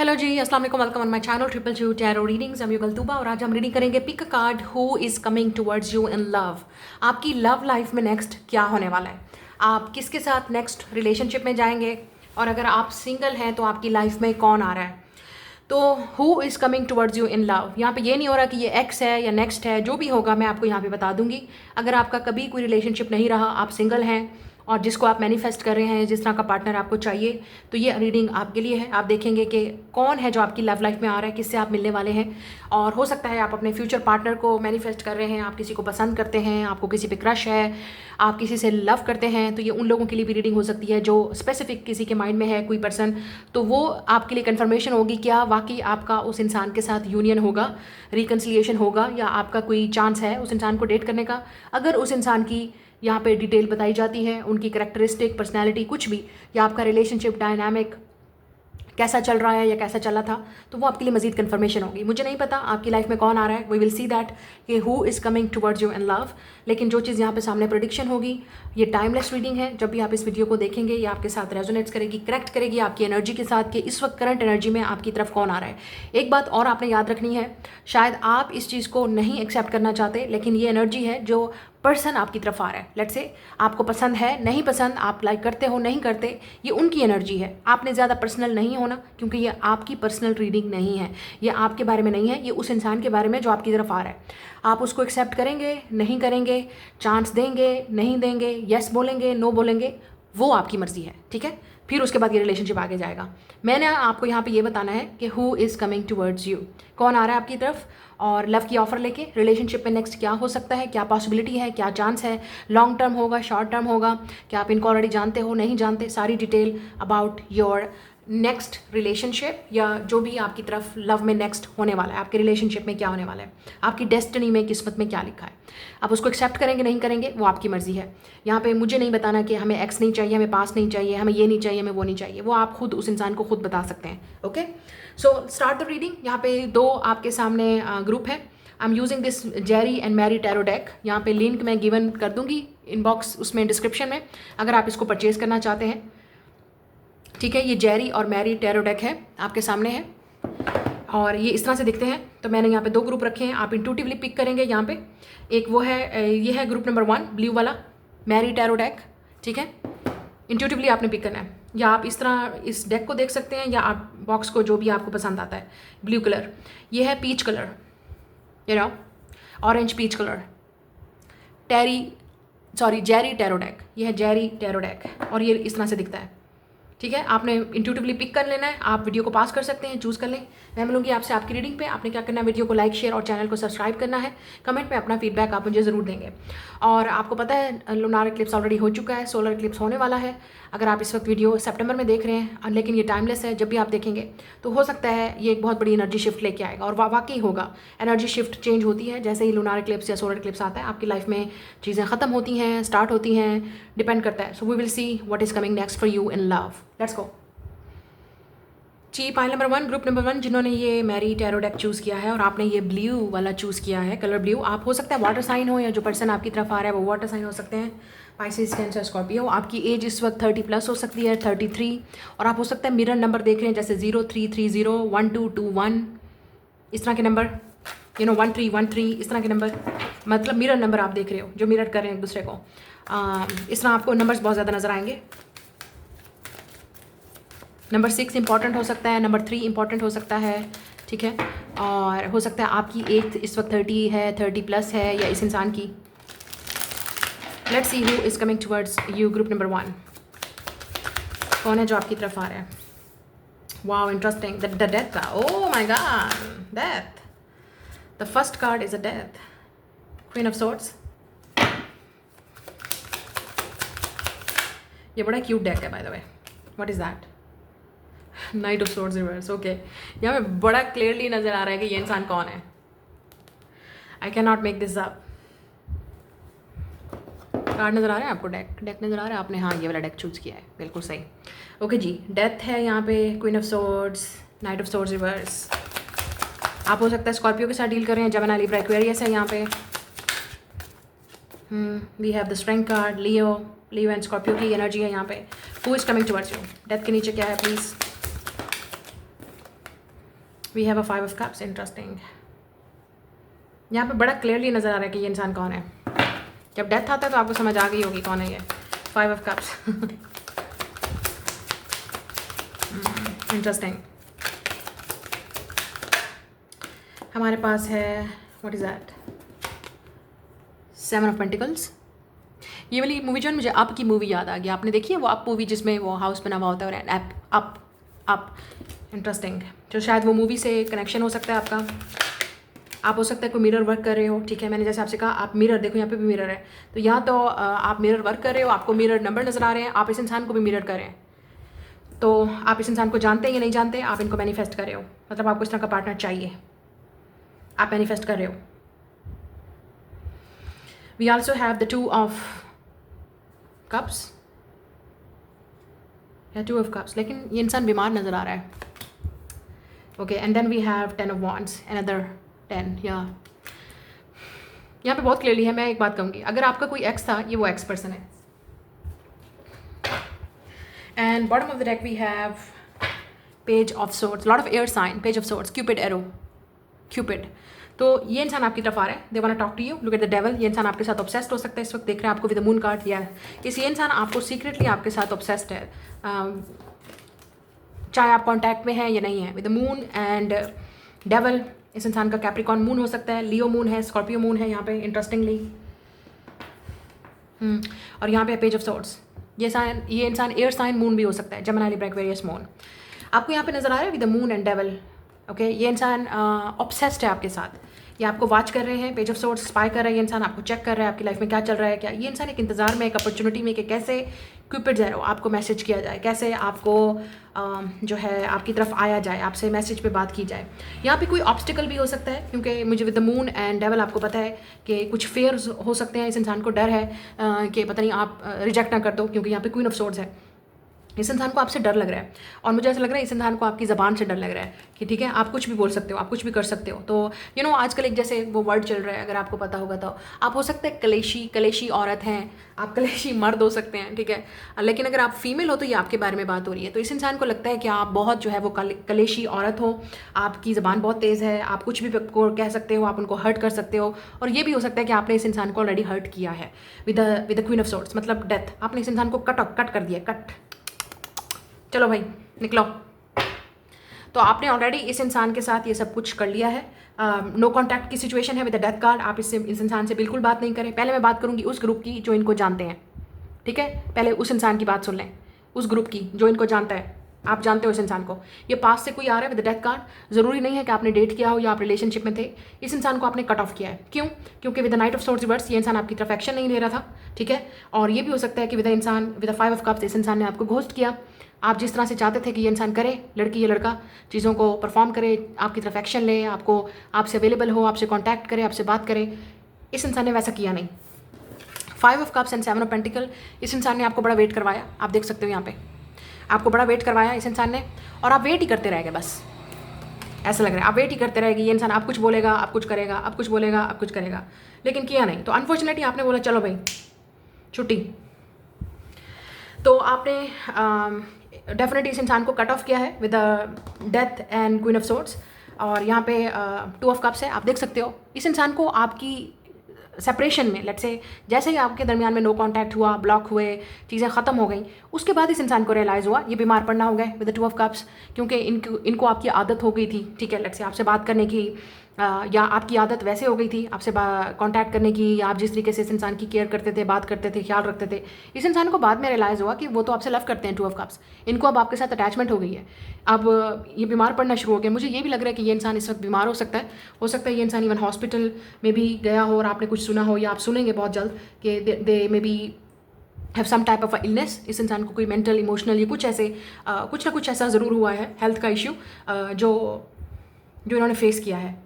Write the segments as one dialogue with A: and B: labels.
A: Hello जी, अस्सलाम वालेकुम, welcome on my channel triple two tarot readings. हम युगल तूबा और आज हम रीडिंग करेंगे pick a card who is coming towards you in love. आपकी लव लाइफ में नेक्स्ट क्या होने वाला है, आप किसके साथ नेक्स्ट रिलेशनशिप में जाएंगे, और अगर आप सिंगल हैं तो आपकी लाइफ में कौन आ रहा है। तो who is coming towards you in love, यहाँ पे ये नहीं हो रहा कि ये एक्स है या नेक्स्ट है, जो भी होगा मैं आपको यहाँ पे बता दूंगी। अगर आपका कभी कोई रिलेशनशिप नहीं रहा, आप सिंगल हैं और जिसको आप मैनिफेस्ट कर रहे हैं, जिस तरह का पार्टनर आपको चाहिए, तो ये रीडिंग आपके लिए है। आप देखेंगे कि कौन है जो आपकी लव लाइफ में आ रहा है, किससे आप मिलने वाले हैं। और हो सकता है आप अपने फ्यूचर पार्टनर को मैनिफेस्ट कर रहे हैं, आप किसी को पसंद करते हैं, आपको किसी पे क्रश है, आप किसी से लव करते हैं, तो ये उन लोगों के लिए भी रीडिंग हो सकती है जो स्पेसिफिक किसी के माइंड में है कोई पर्सन। तो वो आपके लिए कन्फर्मेशन होगी क्या वाकई आपका उस इंसान के साथ यूनियन होगा, रिकन्सिलिएशन होगा, या आपका कोई चांस है उस इंसान को डेट करने का। अगर उस इंसान की यहाँ पे डिटेल बताई जाती है, उनकी करैक्टरिस्टिक, पर्सनैलिटी, कुछ भी, या आपका रिलेशनशिप डायनामिक कैसा चल रहा है या कैसा चला था, तो वो आपके लिए मजीद कन्फर्मेशन होगी। मुझे नहीं पता आपकी लाइफ में कौन आ रहा है, वी विल सी दैट कि who is coming towards you in love. लेकिन जो चीज़ यहाँ पे सामने प्रेडिक्शन होगी, ये टाइमलेस रीडिंग है। जब भी आप इस वीडियो को देखेंगे, ये आपके साथ रेजोनेट्स करेगी, करेक्ट करेगी आपकी एनर्जी के साथ कि इस वक्त करंट एनर्जी में आपकी तरफ कौन आ रहा है। एक बात और आपने याद रखनी है, शायद आप इस चीज़ को नहीं एक्सेप्ट करना चाहते, लेकिन ये एनर्जी है जो पर्सन आपकी तरफ आ रहा है। लेट्स से आपको पसंद है, नहीं पसंद, आप लाइक करते हो, नहीं करते, ये उनकी एनर्जी है। आपने ज़्यादा पर्सनल नहीं होना, क्योंकि ये आपकी पर्सनल रीडिंग नहीं है, ये आपके बारे में नहीं है, ये उस इंसान के बारे में जो आपकी तरफ आ रहा है। आप उसको एक्सेप्ट करेंगे, नहीं करेंगे, चांस देंगे, नहीं देंगे, येस बोलेंगे, नो बोलेंगे, वो आपकी मर्ज़ी है, ठीक है। फिर उसके बाद ये रिलेशनशिप आगे जाएगा। मैंने आपको यहाँ पे ये बताना है कि who is coming towards you, कौन आ रहा है आपकी तरफ, और लव की ऑफर लेके रिलेशनशिप में नेक्स्ट क्या हो सकता है, क्या पॉसिबिलिटी है, क्या चांस है, लॉन्ग टर्म होगा, शॉर्ट टर्म होगा, क्या आप इनको ऑलरेडी जानते हो, नहीं जानते, सारी detail about your next relationship, या जो भी आपकी तरफ लव में नेक्स्ट होने वाला है, आपके रिलेशनशिप में क्या होने वाला है, आपकी डेस्टिनी में, किस्मत में क्या लिखा है। आप उसको एक्सेप्ट करेंगे, नहीं करेंगे, वो आपकी मर्जी है। यहाँ पे मुझे नहीं बताना कि हमें एक्स नहीं चाहिए, हमें पास नहीं चाहिए, हमें ये नहीं चाहिए, हमें वो नहीं चाहिए, वो आप खुद उस इंसान को खुद बता सकते हैं। Okay, so start the reading. यहाँ पे दो आपके सामने ग्रुप है। I am using this Jerry and Mary tarot deck. यहाँ पे लिंक मैं गिवन कर दूंगी इनबॉक्स, उसमें डिस्क्रिप्शन में, अगर आप इसको परचेज करना चाहते हैं, ठीक है। ये जेरी और मैरी टैरो डेक है, आपके सामने है, और ये इस तरह से दिखते हैं। तो मैंने यहाँ पे दो ग्रुप रखे हैं, आप इंट्यूटिवली पिक करेंगे। यहाँ पे एक वो है, ये है ग्रुप नंबर 1, ब्लू वाला मैरी टैरो डेक, ठीक है। इंट्यूटिवली आपने पिक करना है, या आप इस तरह इस डेक को देख सकते हैं, या आप बॉक्स को, जो भी आपको पसंद आता है। ब्लू कलर, ये है peach colour, you know, orange peach colour, Jerry tarot deck, ये है जेरी टैरो डेक, और ये इस तरह से दिखता है, ठीक है। आपने इंट्यूटिवली पिक कर लेना है। आप वीडियो को पास कर सकते हैं, चूज़ कर लें। मैं मिलूंगी आपसे आपकी रीडिंग पे। आपने क्या करना है, वीडियो को लाइक, शेयर और चैनल को सब्सक्राइब करना है। कमेंट में अपना फीडबैक आप मुझे ज़रूर देंगे। और आपको पता है लूनार इक्लिप्स ऑलरेडी हो चुका है, सोलर इक्लिप्स होने वाला है। अगर आप इस वक्त वीडियो सितंबर में देख रहे हैं, लेकिन ये टाइमलेस है, जब भी आप देखेंगे तो हो सकता है ये एक बहुत बड़ी एनर्जी शिफ्ट लेके आएगा, और वाकई होगा। एनर्जी शिफ्ट चेंज होती है जैसे ही लूनार इक्लिप्स या सोलर इक्लिप्स आता है, आपकी लाइफ में चीज़ें ख़त्म होती हैं, स्टार्ट होती हैं, डिपेंड करता है। So we will see what is coming next for you in love. Let's go जी। पाइल नंबर 1, ग्रुप नंबर 1, जिन्होंने ये मैरी टैरो डेक चूज़ किया है, और आपने ये ब्लू वाला चूज़ किया है, कलर ब्लू। आप हो सकता है वाटर साइन हो, या जो पर्सन आपकी तरफ आ रहा है वो वाटर साइन हो सकते हैं, पाइसेस, कैंसर, स्कॉर्पियो। आपकी एज इस वक्त 30+ हो सकती है, 33, और आप हो सकता है मिरर नंबर देख रहे हैं, जैसे 0330, 1221, इस तरह के नंबर, 1313, इस तरह के नंबर, मतलब मिरर नंबर आप देख रहे हो, जो मिरर कर रहे हैं एक दूसरे को। इस तरह आपको नंबर्स बहुत ज़्यादा नज़र आएंगे। नंबर 6 इंपॉर्टेंट हो सकता है, नंबर 3 इंपॉर्टेंट हो सकता है, ठीक है। और हो सकता है आपकी एज इस वक्त 30 है, 30+ है, या इस इंसान की। Let's see who is coming towards you, group number 1, कौन है जो आपकी तरफ आ रहा है। वाओ, इंटरेस्टिंग, द डेथ का, oh my God, death. The first card is a death, queen of swords. ये बड़ा क्यूट डेक है by the way. What is that, night of swords reverse. Okay, यहाँ पे बड़ा क्लियरली नज़र आ रहा है कि ये इंसान कौन है। I can not make this up. Card नज़र आ रहा है आपको, डेक नज़र आ रहा है आपने, हाँ ये वाला डेक चूज़ किया है, बिल्कुल सही। ओके जी, डेथ है यहाँ पे, queen of swords, night of swords reverse. आप हो सकता है स्कॉर्पियो के साथ डील कर रहे हैं, जेमिनी, लिब्रा, एक्वेरियस है यहाँ पे। We have the strength card, Leo and Scorpio की एनर्जी है यहाँ पे। Who is coming towards you, death के नीचे क्या है please. We have a 5 of cups, interesting. यहाँ पे बड़ा क्लियरली नज़र आ रहा है कि ये इंसान कौन है। जब डेथ आता है तो आपको समझ आ गई होगी कौन है ये। 5 ऑफ कप्स, इंटरेस्टिंग। हमारे पास है what is that, 7 of pentacles. ये वाली मूवी जो है मुझे अप की मूवी याद आ गई। आपने देखी है वो अप मूवी जिसमें वो हाउस बना हुआ होता है और अप अप, इंटरेस्टिंग। तो शायद वो मूवी से कनेक्शन हो सकता है आपका। आप हो सकता है कोई मिरर वर्क कर रहे हो, ठीक है। मैंने जैसे आपसे कहा आप मिरर देखो, यहाँ पे भी मिरर है। तो यहाँ तो आप मिरर वर्क कर रहे हो, आपको मिरर नंबर नज़र आ रहे हैं, आप इस इंसान को भी मिरर कर रहे हैं। तो आप इस इंसान को जानते हैं या नहीं जानते, आप इनको मैनिफेस्ट कर रहे हो। मतलब आपको इस तरह का पार्टनर चाहिए, आप मैनिफेस्ट कर रहे हो। We also have the 2 of cups या 2 ऑफ कप्स, लेकिन ये इंसान बीमार नज़र आ रहा है। Okay, and then we have 10 of wands, another 10। या यहाँ पे बहुत क्लियरली है। मैं एक बात कहूँगी, अगर आपका कोई एक्स था, ये वो एक्स पर्सन है। And bottom of the deck we have page of swords, lot of air sign, page of swords, cupid arrow, cupid. तो ये इंसान आपकी तरफ आ रहा है, they want to talk to you, look at the devil. ये इंसान आपके साथ ऑब्सेस्ड हो सकता है। इस वक्त देख रहे हैं आपको विद द मून कार्ड। या ये इंसान आपको सीक्रेटली आपके साथ ऑब्सेस्ड है, चाहे आप कॉन्टैक्ट में हैं या नहीं है। With the moon and devil, इस इंसान का कैप्रिकॉन मून हो सकता है, लियो मून है, स्कॉर्पियो मून है यहाँ पे, इंटरेस्टिंगली। और यहाँ पे पेज ऑफ सोर्ड्स। ये इंसान एयर साइन मून भी हो सकता है, जेमिनी, लिब्रा, एक्वेरियस मून। आपको यहाँ पे नजर आ रहा है with the moon and devil. Okay, ये इंसान ऑब्सेस्ड है आपके साथ, ये आपको वॉच कर रहे हैं। पेज ऑफ सोर्ड्स, स्पाई कर रहा है ये इंसान, आपको चेक कर रहा है आपकी लाइफ में क्या चल रहा है। क्या ये इंसान एक इंतजार में, एक अपॉर्चुनिटी में कि कैसे क्यूपिड एरो आपको मैसेज किया जाए, कैसे आपको जो है आपकी तरफ आया जाए, आपसे मैसेज पे बात की जाए। यहाँ पे कोई ऑब्स्टिकल भी हो सकता है, क्योंकि मुझे with the moon and devil आपको पता है कि कुछ फेयर्स हो सकते हैं। इस इंसान को डर है कि पता नहीं आप रिजेक्ट ना कर दो, क्योंकि यहाँ पे क्वीन ऑफ सोर्ड्स है। इस इंसान को आपसे डर लग रहा है, और मुझे ऐसा लग रहा है इस इंसान को आपकी ज़बान से डर लग रहा है कि ठीक है आप कुछ भी बोल सकते हो, आप कुछ भी कर सकते हो। तो यू नो आजकल एक जैसे वो वर्ड चल रहा है, अगर आपको पता होगा तो आप हो सकते हैं कलेशी औरत हैं, आप कलेशी मर्द हो सकते हैं, ठीक है। लेकिन अगर आप फीमेल हो तो ये आपके बारे में बात हो रही है। तो इस इंसान को लगता है कि आप बहुत जो है वो कलेशी औरत हो, आपकी ज़बान बहुत तेज़ है, आप कुछ भी कह सकते हो, आप उनको हर्ट कर सकते हो। और ये भी हो सकता है कि आपने इस इंसान को ऑलरेडी हर्ट किया है with the queen of swords, मतलब डेथ। आपने इस इंसान को कट कर दिया, कट, चलो भाई निकलो। तो आपने ऑलरेडी इस इंसान के साथ ये सब कुछ कर लिया है। नो कॉन्टैक्ट की सिचुएशन है विद द डेथ कार्ड। आप इस इंसान से बिल्कुल बात नहीं करें। पहले मैं बात करूंगी उस ग्रुप की जो इनको जानते हैं, ठीक है। पहले उस इंसान की बात सुन लें, उस ग्रुप की जो इनको जानता है। आप जानते हो इस इंसान को, ये पास से कोई आ रहा है विद द डेथ कार्ड। ज़रूरी नहीं है कि आपने डेट किया हो या आप रिलेशनशिप में थे। इस इंसान को आपने कट ऑफ किया है। क्यों? क्योंकि with the night of swords reverse ये इंसान आपकी तरफ एक्शन नहीं ले रहा था, ठीक है। और ये भी हो सकता है कि विद द 5 ऑफ कप्स इस इंसान ने आपको घोस्ट किया। आप जिस तरह से चाहते थे कि ये इंसान करे, लड़की या लड़का, चीज़ों को परफॉर्म करे, आपकी तरफ एक्शन ले, आपको आपसे अवेलेबल हो, आपसे कांटेक्ट करे, आपसे बात करे, इस इंसान ने वैसा किया नहीं। 5 of cups and 7 of pentacle, इस इंसान ने आपको बड़ा वेट करवाया। आप देख सकते हो यहाँ पे आपको बड़ा वेट करवाया इस इंसान ने, और आप वेट ही करते रह गए। बस ऐसा लग रहा है आप वेट ही करते रहेगी। ये इंसान आप कुछ बोलेगा, आप कुछ करेगा, आप कुछ बोलेगा, आप कुछ करेगा, लेकिन किया नहीं। तो अनफॉर्चुनेटली आपने बोला चलो भाई छुट्टी। तो आपने डेफिनेटली इस इंसान को कट ऑफ किया है with death and queen of swords. और यहाँ पे 2 ऑफ कप्स है। आप देख सकते हो इस इंसान को आपकी सेपरेशन में, लेट्स से जैसे ही आपके दरमियान में नो कांटेक्ट हुआ, ब्लॉक हुए, चीज़ें ख़त्म हो गई, उसके बाद इस इंसान को रियलाइज़ हुआ ये बीमार पड़ना हो गए विद द 2 ऑफ कप्स। क्योंकि इनको आपकी आदत हो गई थी, ठीक है, लेट्स से आपसे बात करने की, या आपकी आदत वैसे हो गई थी आपसे कांटेक्ट करने की, या आप जिस तरीके से इस इंसान की केयर करते थे, बात करते थे, ख्याल रखते थे। इस इंसान को बाद में रियलाइज़ हुआ कि वो तो आपसे लव करते हैं 2 ऑफ कप्स, इनको अब आपके साथ अटैचमेंट हो गई है, अब ये बीमार पड़ना शुरू हो गया। मुझे ये भी लग रहा है कि ये इंसान इस वक्त बीमार हो सकता है ये इंसान इवन हॉस्पिटल में भी गया हो और आपने कुछ सुना हो, या आप सुनेंगे बहुत जल्द कि they may be have some type of illness. इस इंसान को कोई मेंटल, इमोशनल, ये कुछ ऐसे कुछ ना कुछ ऐसा ज़रूर हुआ है, हेल्थ का इश्यू जो इन्होंने फेस किया है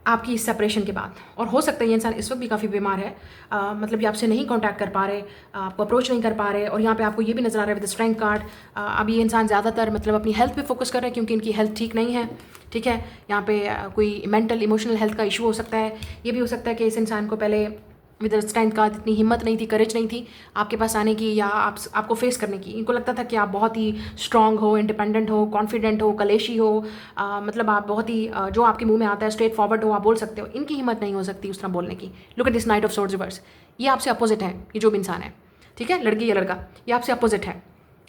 A: आपकी इस सेपरेशन के बाद। और हो सकता है ये इंसान इस वक्त भी काफ़ी बीमार है, मतलब ये आपसे नहीं कांटेक्ट कर पा रहे, आपको अप्रोच नहीं कर पा रहे। और यहाँ पे आपको ये भी नज़र आ रहा है विद स्ट्रेंथ कार्ड, अभी ये इंसान ज़्यादातर मतलब अपनी हेल्थ पे फोकस कर रहा है, क्योंकि इनकी हेल्थ ठीक नहीं है, ठीक है। यहाँ पे कोई मेंटल, इमोशनल हेल्थ का इशू हो सकता है। ये भी हो सकता है कि इस इंसान को पहले विद स्ट्रेंथ का इतनी हिम्मत नहीं थी, करेज नहीं थी आपके पास आने की या आपको फेस करने की। इनको लगता था कि आप बहुत ही स्ट्रांग हो, इंडिपेंडेंट हो, कॉन्फिडेंट हो, कलेशी हो, मतलब आप बहुत ही जो आपके मुंह में आता है स्ट्रेट फॉरवर्ड हो, आप बोल सकते हो। इनकी हिम्मत नहीं हो सकती उस तरह बोलने की। Look at this night of swords reverse, ये आपसे अपोजिट है, ये जो भी इंसान है, ठीक है, लड़की या लड़का, ये आपसे अपोजिट है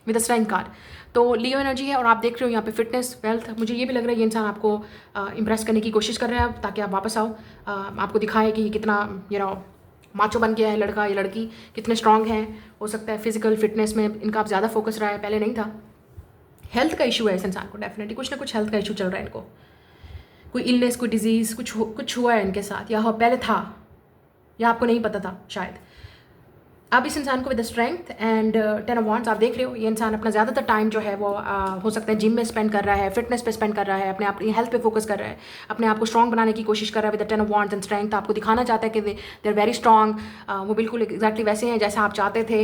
A: विद स्ट्रेंथ कार्ड। तो लियो एनर्जी है और आप देख रहे हो यहाँ पे फिटनेस, वेल्थ। मुझे ये भी लग रहा है ये इंसान आपको इम्प्रेस करने की कोशिश कर रहा है ताकि आप वापस आओ, आपको दिखाए कि कितना माचो बन गया है लड़का या लड़की, कितने स्ट्रांग हैं। हो सकता है फिजिकल फिटनेस में इनका आप ज़्यादा फोकस रहा है, पहले नहीं था। हेल्थ का इशू है इस इंसान को, डेफिनेटली कुछ ना कुछ हेल्थ का इशू चल रहा है इनको, कोई इलनेस, कोई डिजीज़, कुछ हुआ है इनके साथ, या पहले था या आपको नहीं पता था शायद। अब इस इंसान को with strength and 10 of wands आप देख रहे हो, ये इंसान अपना ज़्यादातर टाइम जो है वो हो सकता है जिम में स्पेंड कर रहा है, फिटनेस पे स्पेंड कर रहा है, अपनी हेल्थ पे फोकस कर रहा है, अपने आप को स्ट्रॉन्ग बनाने की कोशिश कर रहा है with 10 of wands and strength. आपको दिखाना चाहता है कि दे आर वेरी स्ट्रॉन्ग, वो बिल्कुल एग्जैक्टली वैसे हैं जैसा आप चाहते थे,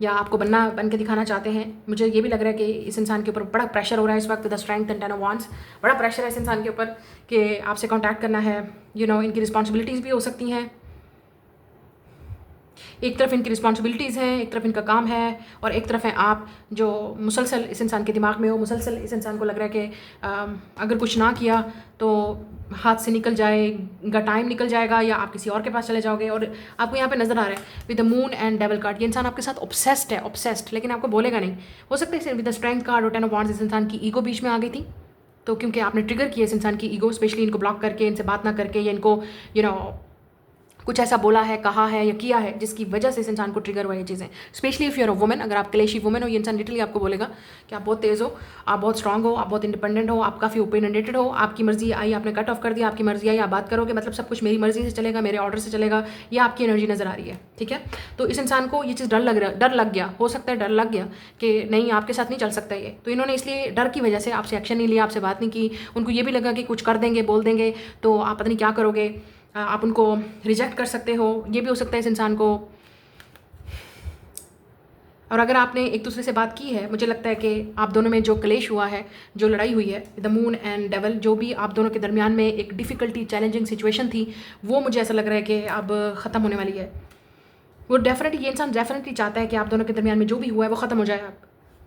A: या आपको बन के दिखाना चाहते हैं। मुझे ये भी लग रहा है कि इस इंसान के ऊपर बड़ा प्रेशर हो रहा है इस वक्त with strength and 10 of wands. बड़ा प्रेशर है इस इंसान के ऊपर कि आपसे कॉन्टैक्ट करना है, इनकी रिस्पॉन्सिबिलिटीज़ भी हो सकती हैं। एक तरफ इनकी रिस्पॉन्सिबिलिटीज़ हैं, एक तरफ इनका काम है, और एक तरफ है आप जो मुसलसल इस इंसान के दिमाग में हो। मुसलसल इस इंसान को लग रहा है कि अगर कुछ ना किया तो हाथ से निकल जाएगा, टाइम निकल जाएगा, या आप किसी और के पास चले जाओगे। और आपको यहाँ पे नज़र आ रहा है with the moon and devil card, ये इंसान आपके साथ ऑब्सेस्ड है, ऑब्सेस्ड, लेकिन आपको बोलेगा नहीं। हो सकता है विद द स्ट्रेंथ कार्ड और 10 ऑफ वांड्स इस इंसान की ईगो बीच में आ गई थी, तो क्योंकि आपने ट्रिगर किया इस इंसान की ईगो, स्पेशली इनको ब्लॉक करके, इनसे बात ना करके, या इनको कुछ ऐसा बोला है, कहा है या किया है जिसकी वजह से इस इंसान को ट्रिगर हुआ ये चीज़ें। Specially if you're a women, अगर आप क्लेशी वुमेन हो, ये इंसान लिटरली आपको बोलेगा कि आप बहुत तेज़ हो, आप बहुत स्ट्रांग हो, आप बहुत इंडिपेंडेंट हो, आप काफ़ी ओपिनियनेटेड हो, आपकी मर्जी आई आपने कट ऑफ कर दिया, आपकी मर्जी आई आप बात करोगे, मतलब सब कुछ मेरी मर्जी से चलेगा, मेरे ऑर्डर से चलेगा, ये आपकी एनर्जी नज़र आ रही है, ठीक है। तो इस इंसान को ये चीज़ डर लग गया, हो सकता है डर लग गया कि नहीं आपके साथ नहीं चल सकता ये, तो इन्होंने इसलिए डर की वजह से आपसे एक्शन नहीं लिया, आपसे बात नहीं की। उनको ये भी लगा कि कुछ कर देंगे, बोल देंगे तो आप पता नहीं क्या करोगे, आप उनको रिजेक्ट कर सकते हो, ये भी हो सकता है इस इंसान को। और अगर आपने एक दूसरे से बात की है, मुझे लगता है कि आप दोनों में जो क्लेश हुआ है, जो लड़ाई हुई है, द मून एंड डेविल, जो भी आप दोनों के दरमियान में एक डिफ़िकल्टी, चैलेंजिंग सिचुएशन थी, वो मुझे ऐसा लग रहा है कि अब ख़त्म होने वाली है। वो डेफिनेटली, ये इंसान डेफिनेटली चाहता है कि आप दोनों के दरमियान में जो भी हुआ है वो ख़त्म हो जाए,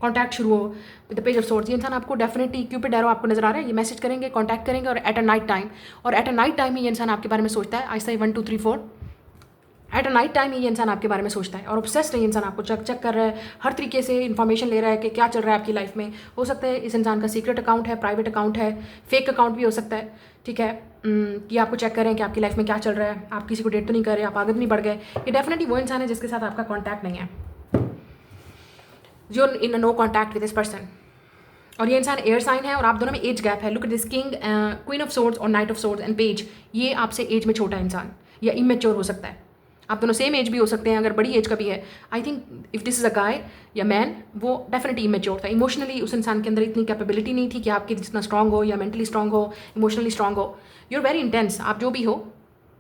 A: कॉन्टैक्ट शुरू हो with the page of swords. ये इंसान आपको डेफिनेटली, क्यूपिड एरो आपको नजर आ रहा है, ये मैसेज करेंगे, कॉन्टैक्ट करेंगे, और एट अ नाइट टाइम, और एट अ नाइट टाइम ही ये इंसान आपके बारे में सोचता है। आई से 1 2 3 4, एट अ नाइट टाइम ही ये इंसान आपके बारे में सोचता है, और ऑब्सेस्ड है ये इंसान, आपको चेक कर रहा है, हर तरीके से इन्फॉर्मेशन ले रहा है कि क्या चल रहा है आपकी लाइफ में। हो सकता है इस इंसान का सीक्रेट अकाउंट है, प्राइवेट अकाउंट है, फेक अकाउंट भी हो सकता है, ठीक है, कि आपको चेक करें कि आपकी लाइफ में क्या चल रहा है, आप किसी को डेट तो नहीं कर रहे, आप आगे नहीं बढ़ गए। ये डेफिनेटली वो इंसान है जिसके साथ आपका कॉन्टैक्ट नहीं है, जो in no contact with this person. और ये इंसान एयर साइन है और आप दोनों में एज गैप है। Look at this king, queen of swords और knight of swords and page, ये आपसे एज में छोटा इंसान या इमेच्योर हो सकता है। आप दोनों सेम एज भी हो सकते हैं, अगर बड़ी एज का भी है। I think if this is a guy या मैन, वो डेफिनेटली इमेच्योर था। इमोशनली उस इंसान के अंदर इतनी कैपेबिलिटी नहीं थी कि आपके जितना स्ट्रांग हो, या मेंटली स्ट्रांग हो, इमोशनली स्ट्रांग हो। यू आर वेरी इंटेंस, आप जो भी हो,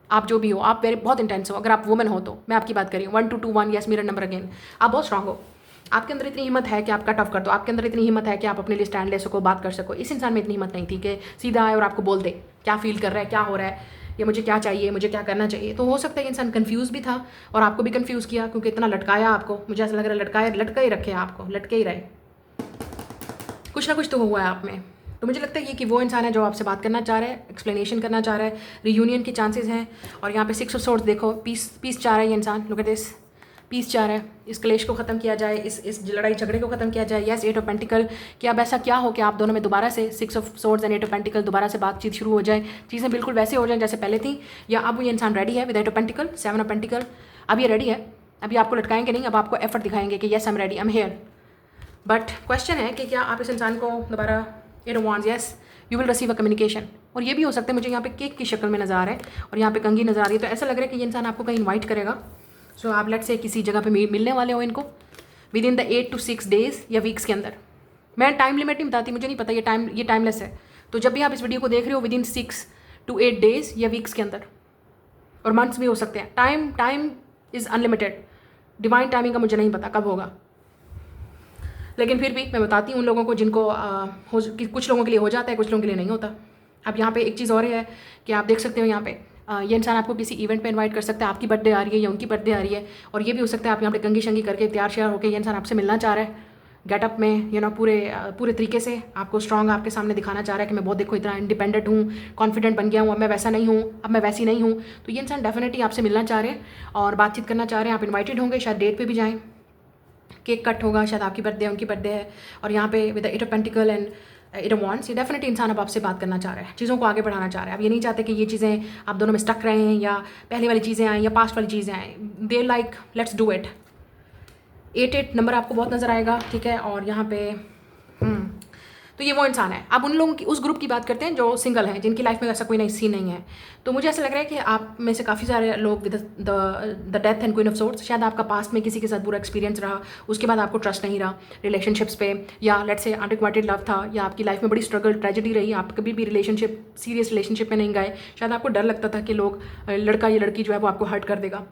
A: आप बहुत इंटेंस हो। अगर आप वुमेन हो तो मैं आपकी बात कर रही हूँ, 1 2 2 1, यस मिरर नंबर अगेन। आप बहुत स्ट्रांग हो, आपके अंदर इतनी हिम्मत है कि आप कट ऑफ कर दो, आपके अंदर इतनी हिम्मत है कि आप अपने लिए स्टैंड ले सको, बात कर सको। इस इंसान में इतनी हिम्मत नहीं थी कि सीधा आए और आपको बोल दे क्या फील कर रहा है, क्या हो रहा है, या मुझे क्या चाहिए, मुझे क्या करना चाहिए। तो हो सकता है इंसान कंफ्यूज भी था और आपको भी कंफ्यूज किया, क्योंकि इतना लटकाया आपको। मुझे ऐसा लग रहा है लटका ही रखे आपको, लटके ही रहे, कुछ ना कुछ तो हुआ है आप में। तो मुझे लगता है कि वो इंसान है जो आपसे बात करना चाह रहा है, एक्सप्लेनेशन करना चाह रहा है, रियूनियन के चांसेस हैं। और यहाँ पे 6 ऑफ सोर्ड्स देखो, पीस चाह रहा है ये इंसान। लुक एट दिस, पीस चाह रहा है, इस क्लेश को ख़त्म किया जाए, इस लड़ाई झगड़े को ख़त्म किया जाए। यस, 8 ऑफ पेंटिकल, कि अब ऐसा क्या हो कि आप दोनों में दोबारा से 6 of swords and 8 of pentacle दोबारा से बातचीत शुरू हो जाए, चीज़ें बिल्कुल वैसे हो जाए जैसे पहले थी। या अब ये इंसान रेडी है with 8 of pentacle, 7 of pentacle, अब ये रेडी है। अभी आपको लटकाएंगे नहीं, अब आपको एफर्ट दिखाएंगे कि yes I am ready, I am here. But question है कि क्या आप इस इंसान को दोबारा 8 of wands, yes you will receive a communication. और ये भी हो सकता है, मुझे यहाँ पे केक की शक्ल में नज़र आ रहा है और यहाँ पे कंघी नज़र आ रही है, तो ऐसा लग रहा है कि ये इंसान आपको कहीं इन्वाइट करेगा। सो आप लेट से किसी जगह पे मिलने वाले हो इनको with in the 8 to 6 days या वीक्स के अंदर। मैं टाइम लिमिट नहीं बताती, मुझे नहीं पता, ये टाइमलेस है। तो जब भी आप इस वीडियो को देख रहे हो, विद इन 6 to 8 डेज़ या वीक्स के अंदर, और मंथ्स भी हो सकते हैं। Time is unlimited, divine timing का मुझे नहीं पता कब होगा, लेकिन फिर भी मैं बताती हूँ उन लोगों को जिनको कुछ लोगों के लिए हो जाता है, कुछ लोगों के लिए नहीं होता। अब यहाँ पे एक चीज़ और है कि आप देख सकते हो यहाँ पे ये इंसान आपको किसी इवेंट पे इनवाइट कर सकता है, आपकी बर्थडे आ रही है या उनकी बर्थडे आ रही है, और ये भी हो सकता है आप यहाँ पे कंगी शंगी करके तैयार श्यार होकर ये इंसान आपसे मिलना चाह रहा है गेटअप में, पूरे तरीके से आपको स्ट्रॉन्ग आपके सामने दिखाना चाह रहा है कि मैं बहुत देखो इतना इंडिपेंडेंट हूँ, कॉन्फिडेंट बन गया हूँ, अब मैं वैसा नहीं हूँ, अब मैं वैसी नहीं हूँ। तो ये इंसान डेफिनेटली आपसे मिलना चाह रहे हैं और बातचीत करना चाह रहे हैं। आप इन्वाइटेड होंगे, शायद डेट पे भी जाएँ, केक कट होगा, शायद आपकी बर्थडे है, उनकी बर्थडे है, और यहाँ पे with the 8 of pentacle and 8 of wands, ये डेफिनेटली इंसान अब आपसे बात करना चाह रहा है, चीज़ों को आगे बढ़ाना चाह रहा है। अब ये नहीं चाहते कि ये चीज़ें आप दोनों में स्टक रहे हैं या पहले वाली चीज़ें आएँ या पास्ट वाली चीज़ें आएँ। They like let's do it. 8 number आपको बहुत नज़र आएगा, ठीक है। और यहाँ पे तो ये वो इंसान है। अब उन लोगों की, उस ग्रुप की बात करते हैं जो सिंगल हैं, जिनकी लाइफ में ऐसा कोई नई सीन नहीं है। तो मुझे ऐसा लग रहा है कि आप में से काफ़ी सारे लोग with the death and queen of swords, शायद आपका पास्ट में किसी के साथ बुरा एक्सपीरियंस रहा, उसके बाद आपको ट्रस्ट नहीं रहा रिलेशनशिप्स पे, या लेट्स से अनरिक्वाइटेड लव था, या आपकी लाइफ में बड़ी स्ट्रगल ट्रेजेडी रही, आप कभी भी सीरियस रिलेशनशिप में नहीं गए, शायद आपको डर लगता था कि लोग, लड़का या लड़की जो है वो आपको हर्ट कर देगा।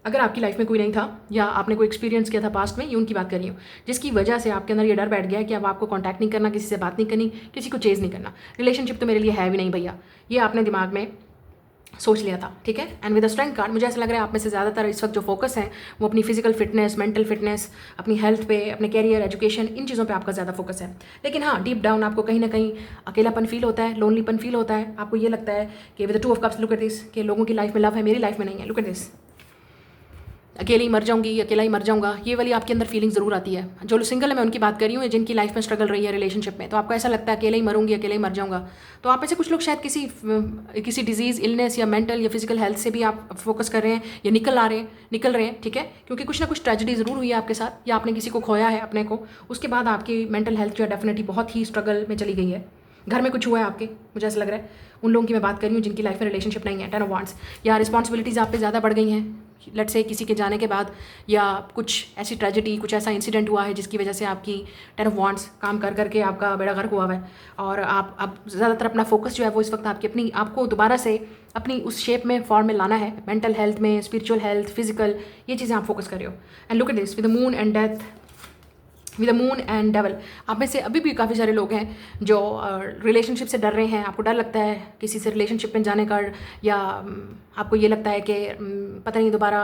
A: अगर आपकी लाइफ में कोई नहीं था या आपने कोई एक्सपीरियंस किया था पास्ट में, ये उनकी बात कर रही हूँ, जिसकी वजह से आपके अंदर ये डर बैठ गया है कि अब आपको कांटेक्ट नहीं करना, किसी से बात नहीं करनी, किसी को चेज़ नहीं करना, रिलेशनशिप तो मेरे लिए है भी नहीं भैया, ये आपने दिमाग में सोच लिया था, ठीक है। And with the strength card मुझे ऐसा लग रहा है आप में से ज़्यादातर इस वक्त जो फोकस है वो अपनी फिजिकल फिटनेस, मेंटल फिटनेस, अपनी हेल्थ पे, अपने कैरियर, एजुकेशन, इन चीज़ों पे आपका ज़्यादा फोकस है। लेकिन हाँ, डीप डाउन आपको कहीं ना कहीं अकेलापन फील होता है, लोनलीपन फील होता है, आपको ये लगता है कि with the 2 of cups, look at this, कि लोगों की लाइफ में लव है, मेरी लाइफ में नहीं है, लुक एट दिस, अकेले ही मर जाऊंगी, अकेला ही मर जाऊंगा, ये वाली आपके अंदर फीलिंग ज़रूर आती है। जो सिंगल है मैं उनकी बात कर रही हूँ, जिनकी लाइफ में स्ट्रगल रही है रिलेशनशिप में, तो आपको ऐसा लगता है अकेले ही मरूंगी, अकेले ही मर जाऊंगा। तो आप में से कुछ लोग शायद किसी डिजीज़, इलनेस या मेंटल या फिजिकल हेल्थ से भी आप फोकस कर रहे हैं या निकल रहे हैं, ठीक है, क्योंकि कुछ ना कुछ ट्रेजेडी ज़रूर हुई है आपके साथ, या आपने किसी को खोया है अपने को, उसके बाद आपकी मेंटल हेल्थ जो है डेफिनेटली बहुत ही स्ट्रगल में चली गई है। घर में कुछ हुआ है आपके, मुझे ऐसा लग रहा है उन लोगों की मैं बात कर रही हूँ जिनकी लाइफ में रिलेशनशिप नहीं है। 10 ऑफ वांड्स, या रिस्पॉन्सिबिलिटीज़ आप पे ज़्यादा बढ़ गई हैं, लेट्स से किसी के जाने के बाद, या कुछ ऐसी ट्रेजेडी, कुछ ऐसा इंसिडेंट हुआ है जिसकी वजह से आपकी 10 ऑफ वांड्स काम कर करके आपका बेड़ा गर्क हुआ है, और आप अब ज़्यादातर अपना फोकस जो है वो इस वक्त आपको दोबारा से अपनी उस शेप में, फॉर्म में लाना है, मेंटल हेल्थ में, स्पिरिचुअल हेल्थ, फिजिकल, ये चीज़ें आप फोकस कर रहे हो। And look at this, with the moon and death, with the moon and devil, आप में से अभी भी काफ़ी सारे लोग हैं जो रिलेशनशिप से डर रहे हैं, आपको डर लगता है किसी से रिलेशनशिप में जाने का, या आपको ये लगता है कि पता नहीं दोबारा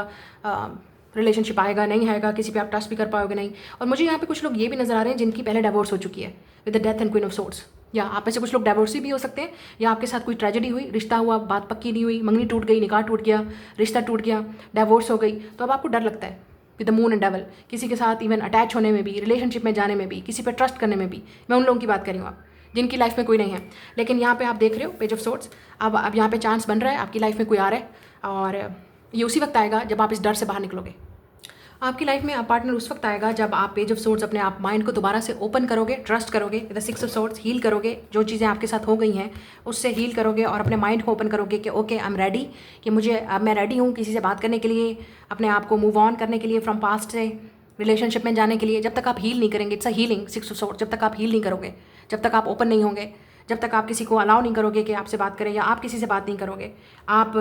A: रिलेशनशिप आएगा नहीं आएगा, किसी पे आप ट्रस्ट भी कर पाओगे नहीं। और मुझे यहाँ पे कुछ लोग ये भी नज़र आ रहे हैं जिनकी पहले डिवोर्स हो चुकी है, with the death and queen of swords, या आप में से कुछ लोग डिवोर्सी भी हो सकते हैं, या आपके साथ कोई ट्रेजेडी हुई, रिश्ता हुआ, बात पक्की नहीं हुई, मंगनी टूट गई, निकाह टूट गया, रिश्ता टूट गया, डिवोर्स हो गई, तो अब आपको डर लगता है with the moon and devil, किसी के साथ इवन अटैच होने में भी, रिलेशनशिप में जाने में भी, किसी पर ट्रस्ट करने में भी। मैं उन लोगों की बात कर रही हूँ आप जिनकी लाइफ में कोई नहीं है। लेकिन यहाँ पे आप देख रहे हो पेज ऑफ सोर्ड्स, अब यहाँ पे चांस बन रहा है आपकी लाइफ में कोई आ रहा है, और ये उसी वक्त आएगा जब आप इस डर से बाहर निकलोगे। आपकी लाइफ में पार्टनर उस वक्त आएगा जब आप पेज ऑफ सोर्ड्स अपने आप माइंड को दोबारा से ओपन करोगे, ट्रस्ट करोगे, with the 6 of swords heal करोगे, जो चीज़ें आपके साथ हो गई हैं उससे हील करोगे, और अपने माइंड को ओपन करोगे कि ओके आई एम रेडी, कि अब मैं रेडी हूँ किसी से बात करने के लिए, अपने आप को मूव ऑन करने के लिए फ्रॉम पास्ट से, रिलेशनशिप में जाने के लिए। जब तक आप हील नहीं करेंगे, it's a healing 6 of swords, जब तक आप हील नहीं करोगे, जब तक आप ओपन नहीं होंगे, जब तक आप किसी को अलाउ नहीं करोगे कि आपसे बात करें, या आप किसी से बात नहीं करोगे, आप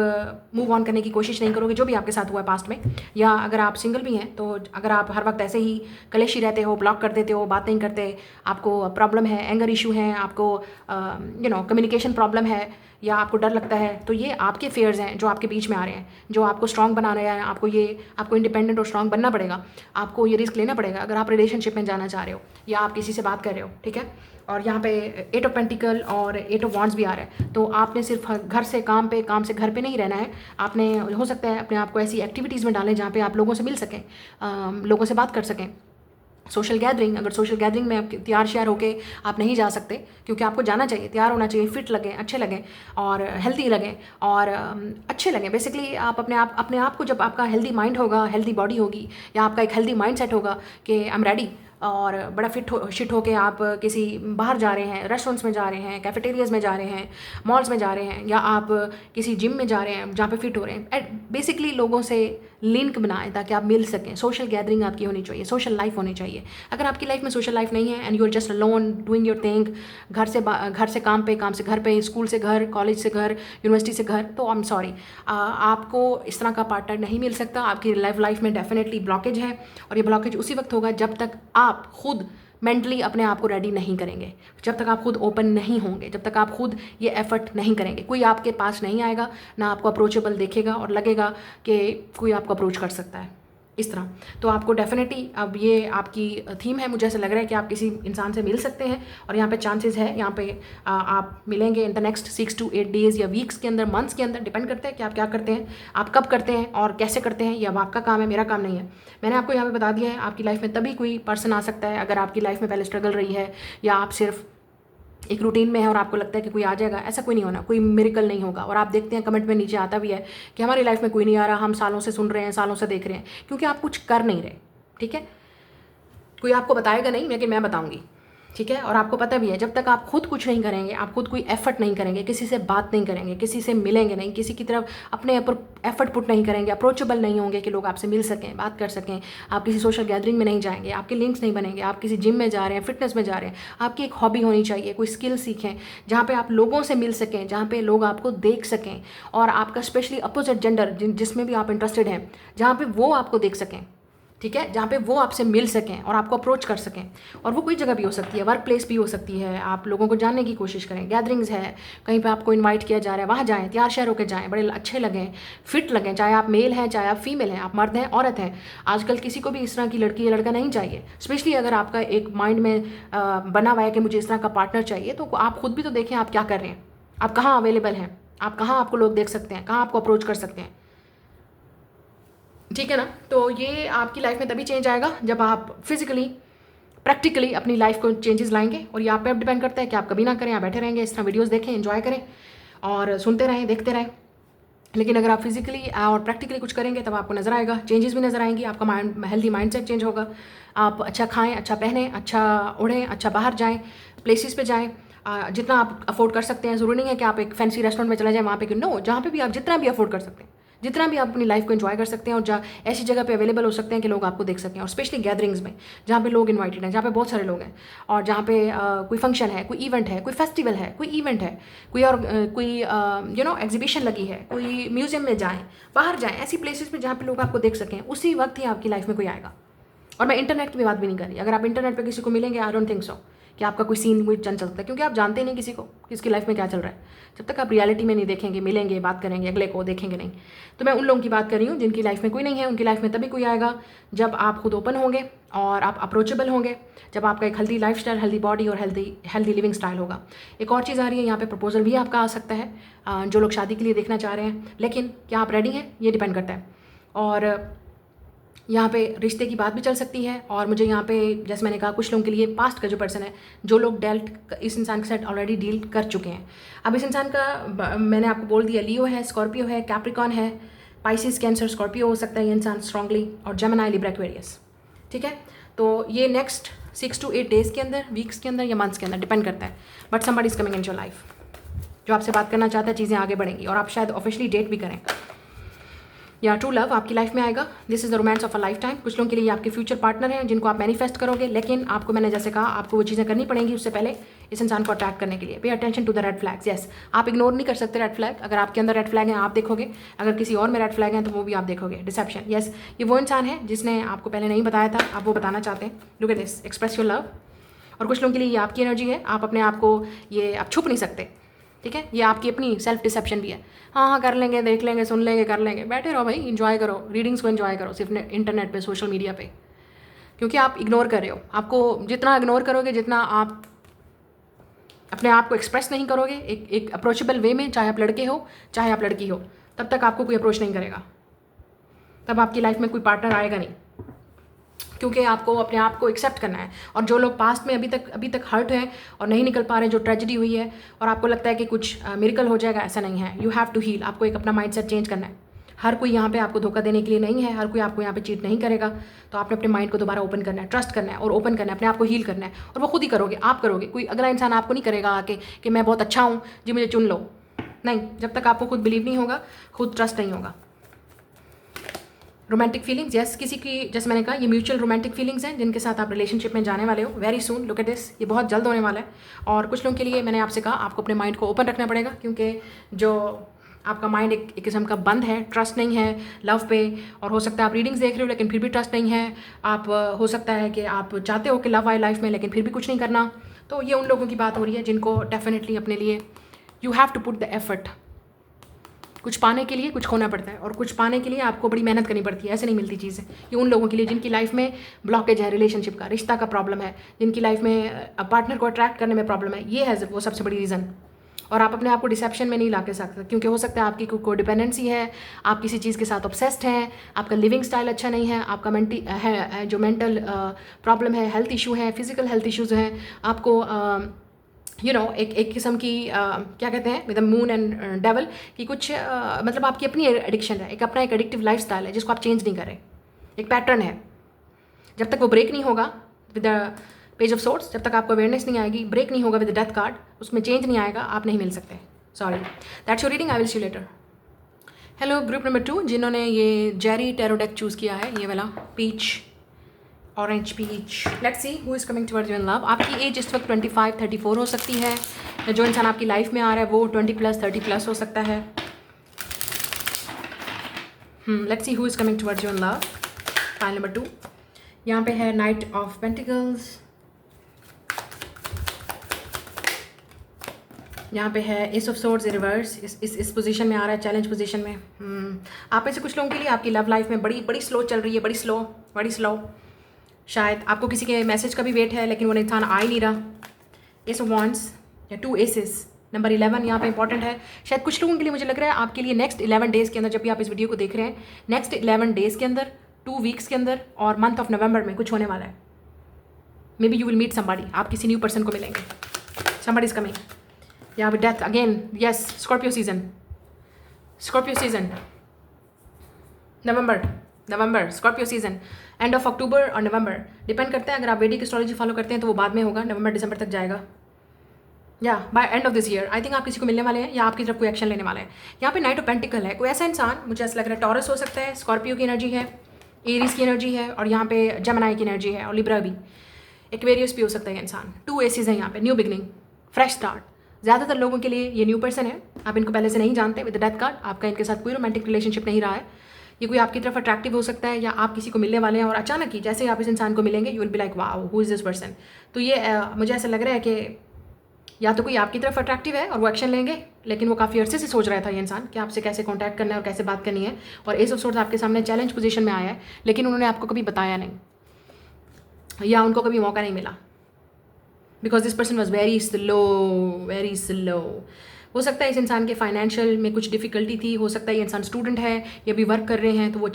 A: मूव ऑन करने की कोशिश नहीं करोगे जो भी आपके साथ हुआ है पास्ट में, या अगर आप सिंगल भी हैं तो अगर आप हर वक्त ऐसे ही कलेशी रहते हो, ब्लॉक कर देते हो, बात नहीं करते, आपको प्रॉब्लम है, एंगर इशू है, आपको कम्युनिकेशन प्रॉब्लम है, या आपको डर लगता है, तो ये आपके फेयर्स हैं जो आपके बीच में आ रहे हैं, जो आपको स्ट्रांग बना रहे हैं। आपको इंडिपेंडेंट और स्ट्रांग बनना पड़ेगा, आपको ये रिस्क लेना पड़ेगा अगर आप रिलेशनशिप में जाना चाह रहे हो या आप किसी से बात कर रहे हो, ठीक है। और यहाँ पे 8 ऑफ पेंटिकल और 8 ऑफ वांड्स भी आ रहा है, तो आपने सिर्फ घर से काम पे, काम से घर पे नहीं रहना है। आपने हो सकता है अपने आप को ऐसी एक्टिविटीज़ में डालें जहाँ पे आप लोगों से मिल सकें, लोगों से बात कर सकें। सोशल गैदरिंग, अगर सोशल गैदरिंग में आप तैयार श्यार होके आप नहीं जा सकते, क्योंकि आपको जाना चाहिए, तैयार होना चाहिए, फिट लगें, अच्छे लगें और हेल्दी लगें और अच्छे लगें। बेसिकली आप अपने आप को, जब आपका हेल्दी माइंड होगा, हेल्दी बॉडी होगी, या आपका एक हेल्दी माइंड सेट होगा कि आई एम रेडी, और बड़ा शिट होके आप किसी बाहर जा रहे हैं, रेस्टोरेंट्स में जा रहे हैं, कैफेटेरियाज़ में जा रहे हैं, मॉल्स में जा रहे हैं, या आप किसी जिम में जा रहे हैं जहाँ पे फिट हो रहे हैं। बेसिकली लोगों से लिंक बनाएं ताकि आप मिल सकें। सोशल गैदरिंग आपकी होनी चाहिए, सोशल लाइफ होनी चाहिए। अगर आपकी लाइफ में सोशल लाइफ नहीं है and you are just alone doing your thing, घर से काम पे, काम से घर पे, स्कूल से घर, कॉलेज से घर, यूनिवर्सिटी से घर, तो आई एम सॉरी, आपको इस तरह का पार्टनर नहीं मिल सकता। आपकी लाइफ में डेफिनेटली ब्लॉकेज है, और ये ब्लॉकेज उसी वक्त होगा जब तक आप खुद मेंटली अपने आप को रेडी नहीं करेंगे, जब तक आप खुद ओपन नहीं होंगे, जब तक आप खुद ये एफर्ट नहीं करेंगे, कोई आपके पास नहीं आएगा, ना आपको अप्रोचेबल देखेगा और लगेगा कि कोई आपको अप्रोच कर सकता है इस तरह। तो आपको डेफिनेटली, अब ये आपकी थीम है, मुझे ऐसा लग रहा है कि आप किसी इंसान से मिल सकते हैं और यहाँ पे चांसेस है, यहाँ पे आप मिलेंगे in the next 6 to 8 days या वीक्स के अंदर, मंथ्स के अंदर, डिपेंड करता है कि आप क्या करते हैं, आप कब करते हैं और कैसे करते हैं। ये अब आपका काम है, मेरा काम नहीं है। मैंने आपको यहाँ पे बता दिया है, आपकी लाइफ में तभी कोई पर्सन आ सकता है अगर आपकी लाइफ में पहले स्ट्रगल रही है या आप सिर्फ एक रूटीन में है और आपको लगता है कि कोई आ जाएगा। ऐसा कोई नहीं होना, कोई मिरेकल नहीं होगा। और आप देखते हैं कमेंट में नीचे आता भी है कि हमारी लाइफ में कोई नहीं आ रहा, हम सालों से सुन रहे हैं, सालों से देख रहे हैं, क्योंकि आप कुछ कर नहीं रहे। ठीक है, कोई आपको बताएगा नहीं, लेकिन मैं बताऊंगी। ठीक है, और आपको पता भी है, जब तक आप खुद कुछ नहीं करेंगे, आप खुद कोई एफर्ट नहीं करेंगे, किसी से बात नहीं करेंगे, किसी से मिलेंगे नहीं, किसी की तरफ अपने ऊपर एफर्ट पुट नहीं करेंगे, अप्रोचेबल नहीं होंगे कि लोग आपसे मिल सकें, बात कर सकें, आप किसी सोशल गैदरिंग में नहीं जाएंगे, आपके लिंक्स नहीं बनेंगे, आप किसी जिम में जा रहे हैं, फिटनेस में जा रहे हैं, आपकी एक हॉबी होनी चाहिए, कोई स्किल सीखें जहाँ पे आप लोगों से मिल सकें, जहाँ पे लोग आपको देख सकें और आपका स्पेशली अपोजिट जेंडर जिसमें भी आप इंटरेस्टेड हैं, जहाँ पे वो आपको देख सकें। ठीक है, जहाँ पे वो आपसे मिल सकें और आपको अप्रोच कर सकें। और वो कोई जगह भी हो सकती है, वर्क प्लेस भी हो सकती है, आप लोगों को जानने की कोशिश करें, गैदरिंग्स है, कहीं पे आपको इनवाइट किया जा रहा है, वहाँ जाएं, तैयार शहर होकर जाएं, बड़े अच्छे लगें, फिट लगें, चाहे आप मेल हैं, चाहे आप फीमेल हैं, आप मर्द हैं, औरत हैं। आजकल किसी को भी इस तरह की लड़की या लड़का नहीं चाहिए। स्पेशली अगर आपका एक माइंड में बना हुआ है कि मुझे इस तरह का पार्टनर चाहिए, तो आप खुद भी तो देखें आप क्या कर रहे हैं, आप कहाँ अवेलेबल हैं, आप कहाँ आपको लोग देख सकते हैं, कहाँ आपको अप्रोच कर सकते हैं। ठीक है ना, तो ये आपकी लाइफ में तभी चेंज आएगा जब आप फिजिकली प्रैक्टिकली अपनी लाइफ को चेंजेस लाएंगे। और ये आप पे डिपेंड करता है कि आप कभी ना करें, आप बैठे रहेंगे, इस तरह वीडियोस देखें, एंजॉय करें और सुनते रहें, देखते रहें। लेकिन अगर आप फिजिकली और प्रैक्टिकली कुछ करेंगे तब आपको नज़र आएगा, चेंजेस भी नज़र आएंगी, आपका माइंड, हेल्दी माइंडसेट चेंज होगा, आप अच्छा खाएं, अच्छा पहने, अच्छा उड़ें, अच्छा बाहर जाएं, प्लेसेस पे जाएं, जितना आप अफोर्ड कर सकते हैं। ज़रूरी नहीं है कि आप एक फैंसी रेस्टोरेंट में चले जाएं, वहाँ पे नो, जहाँ पे भी आप जितना भी अफोर्ड कर सकते हैं, जितना भी आप अपनी लाइफ को एंजॉय कर सकते हैं और जहाँ ऐसी जगह पे अवेलेबल हो सकते हैं कि लोग आपको देख सकें। और स्पेशली गैदरिंग्स में जहाँ पे लोग इनवाइटेड हैं, जहाँ पे बहुत सारे लोग हैं और जहाँ पे कोई फंक्शन है, कोई इवेंट है, कोई फेस्टिवल है, कोई इवेंट है, कोई और कोई एग्जीबिशन लगी है, कोई म्यूजियम में जाएँ, बाहर जाएँ, ऐसी प्लेसेस पे जहाँ पे लोग आपको देख सकें, उसी वक्त ही आपकी लाइफ में कोई आएगा। और मैं इंटरनेट की बात भी नहीं कर रही। अगर आप इंटरनेट पे किसी को मिलेंगे, आई डोंट थिंक सो कि आपका कोई सीन कोई चल सकता है, क्योंकि आप जानते नहीं किसी को, किसकी लाइफ में क्या चल रहा है। जब तक आप रियलिटी में नहीं देखेंगे, मिलेंगे, बात करेंगे, अगले को देखेंगे नहीं। तो मैं उन लोगों की बात कर रही हूँ जिनकी लाइफ में कोई नहीं है। उनकी लाइफ में तभी कोई आएगा जब आप खुद ओपन होंगे और आप अप्रोचेबल होंगे, जब आपका एक healthy life style, healthy body और हेल्दी लिविंग स्टाइल होगा। एक और चीज़ आ रही है यहाँ पे, प्रपोजल भी आपका आ सकता है, जो लोग शादी के लिए देखना चाह रहे हैं। लेकिन क्या आप रेडी हैं, ये डिपेंड करता है। और यहाँ पे रिश्ते की बात भी चल सकती है। और मुझे यहाँ पे, जैसे मैंने कहा, कुछ लोगों के लिए पास्ट का जो पर्सन है, जो लोग डेल्ट इस इंसान के साथ ऑलरेडी डील कर चुके हैं। अब इस इंसान का मैंने आपको बोल दिया, लियो है, स्कॉर्पियो है, कैप्रिकॉन है, पाइसिस, कैंसर, स्कॉर्पियो हो सकता है ये इंसान स्ट्रांगली, और जेमिनी, लिब्रा, एक्वेरियस। ठीक है, तो ये नेक्स्ट 6 to 8 डेज़ के अंदर, वीक्स के अंदर या मंथ्स के अंदर डिपेंड करता है। But somebody is coming in your life, जो आपसे बात करना चाहता है, चीज़ें आगे बढ़ेंगी और आप शायद ऑफिशियली डेट भी करें। या ट्रू लव आपकी लाइफ में आएगा। This is the romance of a life time. कुछ लोगों के लिए आपके फ्यूचर पार्टनर हैं जिनको आप मैनिफेस्ट करोगे, लेकिन आपको, मैंने जैसे कहा, आपको वो चीज़ें करनी पड़ेंगी उससे पहले इस इंसान को अट्रैक्ट करने के लिए। Pay attention to the red flags. Yes, आप इग्नोर नहीं कर सकते रेड फ्लैग। अगर आपके अंदर रेड फ्लैग हैं आप देखोगे, अगर किसी और में रेड फ्लैग हैं तो वो भी आप देखोगे। डिसेप्शन, यस, ये वो इंसान है जिसने आपको पहले नहीं बताया था, आप वो बताना चाहते हैं। Look at this, express your love. और कुछ लोगों के लिए ये आपकी एनर्जी है, आप अपने आप को, ये आप छुप नहीं सकते। ठीक है, ये आपकी अपनी सेल्फ डिसेप्शन भी है। हाँ, कर लेंगे, देख लेंगे, सुन लेंगे, कर लेंगे, बैठे रहो भाई, इंजॉय करो, रीडिंग्स को इंजॉय करो सिर्फ इंटरनेट पे, सोशल मीडिया पे, क्योंकि आप इग्नोर कर रहे हो। आपको जितना इग्नोर करोगे, जितना आप अपने आप को एक्सप्रेस नहीं करोगे एक अप्रोचेबल वे में, चाहे आप लड़के हो चाहे आप लड़की हो, तब तक आपको कोई अप्रोच नहीं करेगा, तब आपकी लाइफ में कोई पार्टनर आएगा नहीं, क्योंकि आपको अपने आप को एक्सेप्ट करना है। और जो लोग पास्ट में अभी तक हर्ट हैं और नहीं निकल पा रहे, जो ट्रेजेडी हुई है और आपको लगता है कि कुछ मिरेकल हो जाएगा, ऐसा नहीं है। You have to heal. आपको एक अपना माइंडसेट चेंज करना है। हर कोई यहाँ पे आपको धोखा देने के लिए नहीं है, हर कोई आपको यहाँ पे चीट नहीं करेगा। तो आपने अपने माइंड को दोबारा ओपन करना है, ट्रस्ट करना है और ओपन करना है, अपने आप को हील करना है। और वो खुद ही करोगे, आप करोगे। कोई अगला इंसान आपको नहीं करेगा आके कि मैं बहुत अच्छा हूँ जी, मुझे चुन लो। नहीं, जब तक आपको खुद बिलीव नहीं होगा, खुद ट्रस्ट नहीं होगा। रोमांटिक फीलिंग्स, यस, किसी की, जैसे मैंने कहा, ये म्यूचुअल रोमांटिक फीलिंग्स हैं जिनके साथ आप रिलेशनशिप में जाने वाले हो very soon. Look at this, ये बहुत जल्द होने वाला है। और कुछ लोगों के लिए मैंने आपसे कहा, आपको अपने माइंड को ओपन रखना पड़ेगा, क्योंकि जो आपका माइंड एक किस्म का बंद है, ट्रस्ट नहीं है लव पे। और हो सकता है आप रीडिंग्स देख रहे हो लेकिन फिर भी ट्रस्ट नहीं है। आप हो सकता है कि आप चाहते हो कि लव आए लाइफ में लेकिन फिर भी कुछ नहीं करना। तो ये उन लोगों की बात हो रही है जिनको डेफिनेटली अपने लिए you have to put the effort. कुछ पाने के लिए कुछ खोना पड़ता है और कुछ पाने के लिए आपको बड़ी मेहनत करनी पड़ती है, ऐसे नहीं मिलती चीज़ें। ये उन लोगों के लिए जिनकी लाइफ में ब्लॉकेज है, रिलेशनशिप का, रिश्ता का प्रॉब्लम है, जिनकी लाइफ में पार्टनर को अट्रैक्ट करने में प्रॉब्लम है, ये है वो सबसे बड़ी रीज़न। और आप अपने आप को डिसेप्शन में नहीं ला के सकते क्योंकि हो सकता है आपकी कोई डिपेंडेंसी है, आप किसी चीज़ के साथ ऑब्सेस्ड हैं, आपका लिविंग स्टाइल अच्छा नहीं है, आपका जो मेंटल प्रॉब्लम है, हेल्थ इशू है, फिजिकल हेल्थ इश्यूज़ हैं, आपको एक किस्म की क्या कहते हैं with the moon and devil कि कुछ मतलब आपकी अपनी एडिक्शन है, अपना एक एडिक्टिव लाइफ स्टाइल है जिसको आप चेंज नहीं करें। एक पैटर्न है, जब तक वो ब्रेक नहीं होगा with the page of sorts, जब तक आपको अवेयरनेस नहीं आएगी, ब्रेक नहीं होगा विद द डेथ कार्ड, उसमें चेंज नहीं आएगा, आप नहीं मिल सकते। Sorry, that's your reading, I will see you later. Hello group number 2 जिन्होंने ये जेरी टैरो डेक चूज़ किया है, ये वाला peach, orange peach. Let's see who is coming towards you in love. आपकी एज इस वक्त 25-34 हो सकती है। जो इंसान आपकी लाइफ में आ रहा है वो 20+, 30+ हो सकता है। Let's see who is coming towards you in love. File number 2 यहाँ पे है नाइट ऑफ पेंटिकल्स, यहाँ पे है एस ऑफ सोर्ड्स रिवर्स, इस पोजीशन में आ रहा है, चैलेंज पोजीशन में। आप में से कुछ लोगों के लिए आपकी लव लाइफ में बड़ी स्लो चल रही है, बड़ी स्लो। शायद आपको किसी के मैसेज का भी वेट है लेकिन वो इंसान आ ही नहीं रहा। एस ऑफ वॉन्ड्स या 2 एसेस, नंबर 11 यहाँ पे इंपॉर्टेंट है। शायद कुछ लोगों के लिए मुझे लग रहा है आपके लिए नेक्स्ट 11 डेज़ के अंदर, जब भी आप इस वीडियो को देख रहे हैं, नेक्स्ट 11 डेज़ के अंदर, 2 वीक्स के अंदर और मंथ ऑफ नवंबर में कुछ होने वाला है। Maybe you will meet somebody, आप किसी न्यू पर्सन को मिलेंगे, समबडी इज कमिंग। यहाँ पे death again, yes, Scorpio season, November Scorpio season, end of October और नवंबर, डिपेंड करता है। अगर आप वैदिक एस्ट्रोलॉजी फॉलो करते हैं तो वो बाद में होगा, नवंबर दिसंबर तक जाएगा। या by end of this year I think आप किसी को मिलने वाले हैं या आपकी तरफ कोई एक्शन लेने वाले हैं। यहाँ पे नाइट ऑफ पेंटिकल है, कोई ऐसा इंसान, मुझे ऐसा लग रहा है टॉरस हो सकता है, स्कॉर्पियो की एनर्जी है, एरीज की एनर्जी है, और यहाँ पे जेमिनी की एनर्जी है, और लिब्रा भी, एक्वेरियस भी हो सकता है ये इंसान। 2 एसीज हैं यहाँ पे, न्यू बिगनिंग, फ्रेश स्टार्ट। ज़्यादातर लोगों के लिए ये न्यू पर्सन है, आप इनको पहले से नहीं जानते। विद द डेथ कार्ड आपका इनके साथ कोई रोमांटिक रिलेशनशिप नहीं रहा है। ये कोई आपकी तरफ अट्रैक्टिव हो सकता है या आप किसी को मिलने वाले हैं और अचानक ही जैसे ही आप इस इंसान को मिलेंगे you will be like wow who is this person. तो ये मुझे ऐसा लग रहा है कि या तो कोई आपकी तरफ अट्रैक्टिव है और वो एक्शन लेंगे, लेकिन वो काफ़ी अरसे से सोच रहा था ये इंसान कि आपसे कैसे कॉन्टैक्ट करना है और कैसे बात करनी है, और एस ऑफ सोर्ड्स आपके सामने चैलेंज पोजीशन में आया है, लेकिन उन्होंने आपको कभी बताया नहीं या उनको कभी मौका नहीं मिला, because this person was very slow. हो सकता है इस इंसान के फाइनेंशियल में कुछ डिफिकल्टी थी, हो सकता है ये इंसान स्टूडेंट है या भी वर्क कर रहे हैं, तो वो एक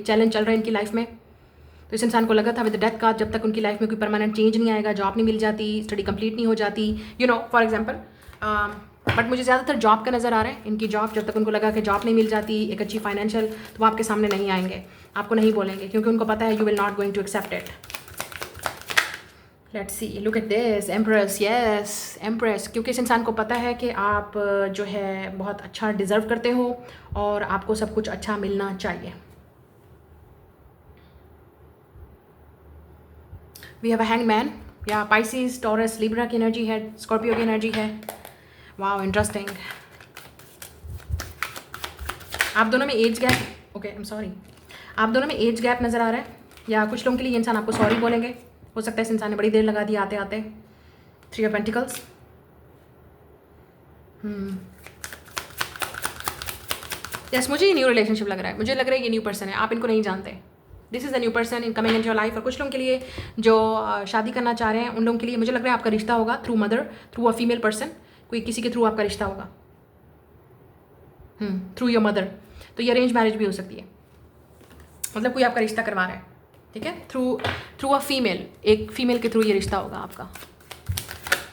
A: चैलेंज चल रहा है इनकी लाइफ में। तो इस इंसान को लगा था विद डेथ कार्ड जब तक उनकी लाइफ में कोई परमानेंट चेंज नहीं आएगा, जॉब नहीं मिल जाती, स्टडी कंप्लीट नहीं हो जाती, फॉर एग्जांपल। बट मुझे ज़्यादातर जॉब का नज़र आ रहा है, इनकी जॉब, जब तक उनको लगा कि जॉब नहीं मिल जाती, एक अच्छी फाइनेंशियल, तो वो आपके सामने नहीं आएंगे, आपको नहीं बोलेंगे, क्योंकि उनको पता है you will not going to accept it. Let's see, look at this, empress, yes empress, क्योंकि इस इंसान को पता है कि आप जो है बहुत अच्छा डिज़र्व करते हो और आपको सब कुछ अच्छा मिलना चाहिए। वी हैव अ हैंगमैन, या पाइसिस, टॉरस, लिब्रा की एनर्जी है, स्कॉर्पियो की एनर्जी है। Wow, interesting. आप दोनों में age gap, okay I am sorry, आप दोनों में एज गैप नज़र आ रहा है, या कुछ लोगों के लिए ये इंसान आपको सॉरी बोलेंगे। हो सकता है इस इंसान ने बड़ी देर लगा दी आते आते। 3 ऑफ पेंटिकल्स, यस, मुझे ये न्यू रिलेशनशिप लग रहा है, मुझे लग रहा है ये न्यू पर्सन है, आप इनको नहीं जानते। This is a new person in coming in your life. और कुछ लोगों के लिए जो शादी करना चाह रहे हैं उन लोगों के लिए मुझे लग रहा है आपका रिश्ता होगा through mother, through a female person, कोई किसी के थ्रू आपका रिश्ता होगा, थ्रू योर मदर। तो ये अरेंज मैरिज भी हो सकती है, मतलब कोई आपका रिश्ता करवा रहा है, ठीक है, थ्रू अ फीमेल, एक फीमेल के थ्रू ये रिश्ता होगा आपका,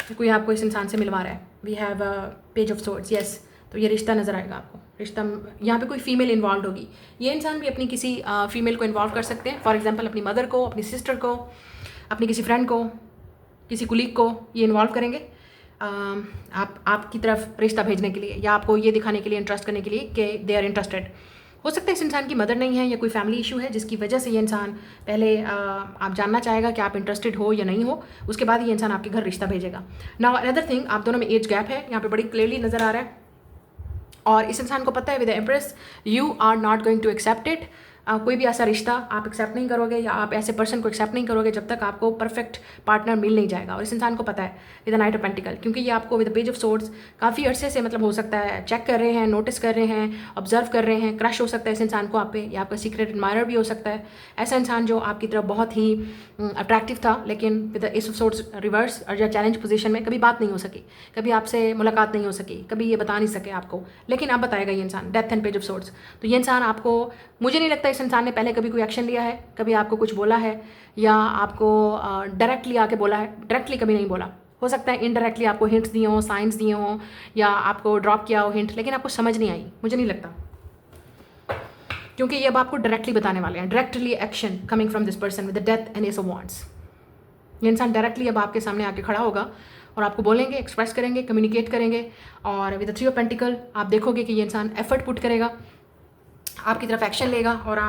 A: कोई आपको इस इंसान से मिलवा रहा है। We have a page of swords, yes, तो ये रिश्ता नज़र आएगा आपको, रिश्ता, यहाँ पे कोई फीमेल इन्वॉल्व होगी। ये इंसान भी अपनी किसी फीमेल को इन्वॉल्व कर सकते हैं, फॉर एग्जांपल अपनी मदर को, अपनी सिस्टर को, अपनी किसी फ्रेंड को, किसी कुलीग को ये इन्वॉल्व करेंगे आपकी तरफ रिश्ता भेजने के लिए, या आपको ये दिखाने के लिए, इंटरेस्ट करने के लिए कि दे आर इंटरेस्टेड। हो सकता है इस इंसान की मदर नहीं है या कोई फैमिली इशू है जिसकी वजह से ये इंसान पहले आप जानना चाहेगा कि आप इंटरेस्टेड हो या नहीं हो, उसके बाद ये इंसान आपके घर रिश्ता भेजेगा। नाउ अनदर थिंग, आप दोनों में एज गैप है, यहाँ पे बड़ी क्लियरली नज़र आ रहा है। और इस इंसान को पता है with the empress you are not going to accept it. कोई भी ऐसा रिश्ता आप एक्सेप्ट नहीं करोगे या आप ऐसे पर्सन को एक्सेप्ट नहीं करोगे जब तक आपको परफेक्ट पार्टनर मिल नहीं जाएगा। और इस इंसान को पता है with the night of pentacle, क्योंकि ये आपको with the page of swords काफ़ी अरसे से मतलब हो सकता है चेक कर रहे हैं, नोटिस कर रहे हैं, ऑब्जर्व कर रहे हैं, क्रश हो सकता है इस इंसान को आप पे, या आपका सीक्रेट एडमायरर भी हो सकता है। ऐसा इंसान जो आपकी तरफ बहुत ही अट्रैक्टिव था, लेकिन with the S of swords reverse और या चैलेंज पोजीशन में कभी बात नहीं हो सकी, कभी आपसे मुलाकात नहीं हो सकी, कभी ये बता नहीं सके आपको, लेकिन आप बताएगा ये इंसान, death and page of swords. तो ये इंसान आपको, मुझे नहीं लगता इस इंसान ने पहले कभी कोई एक्शन लिया है, कभी आपको कुछ बोला है या आपको डायरेक्टली आके बोला है। डायरेक्टली कभी नहीं बोला, हो सकता है इनडायरेक्टली आपको हिंट्स दिए हों, साइंस दिए हों या आपको ड्रॉप किया हो हिंट, लेकिन आपको समझ नहीं आई, मुझे नहीं लगता, क्योंकि ये अब आपको डायरेक्टली बताने वाले हैं। Directly action coming from this person with the death and S of wands. ये इंसान डायरेक्टली अब आपके सामने आके खड़ा होगा और आपको बोलेंगे, एक्सप्रेस करेंगे, कम्युनिकेट करेंगे। और विद द 3 ऑफ पेंटिकल आप देखोगे कि ये इंसान एफर्ट पुट करेगा, आपकी तरफ एक्शन लेगा और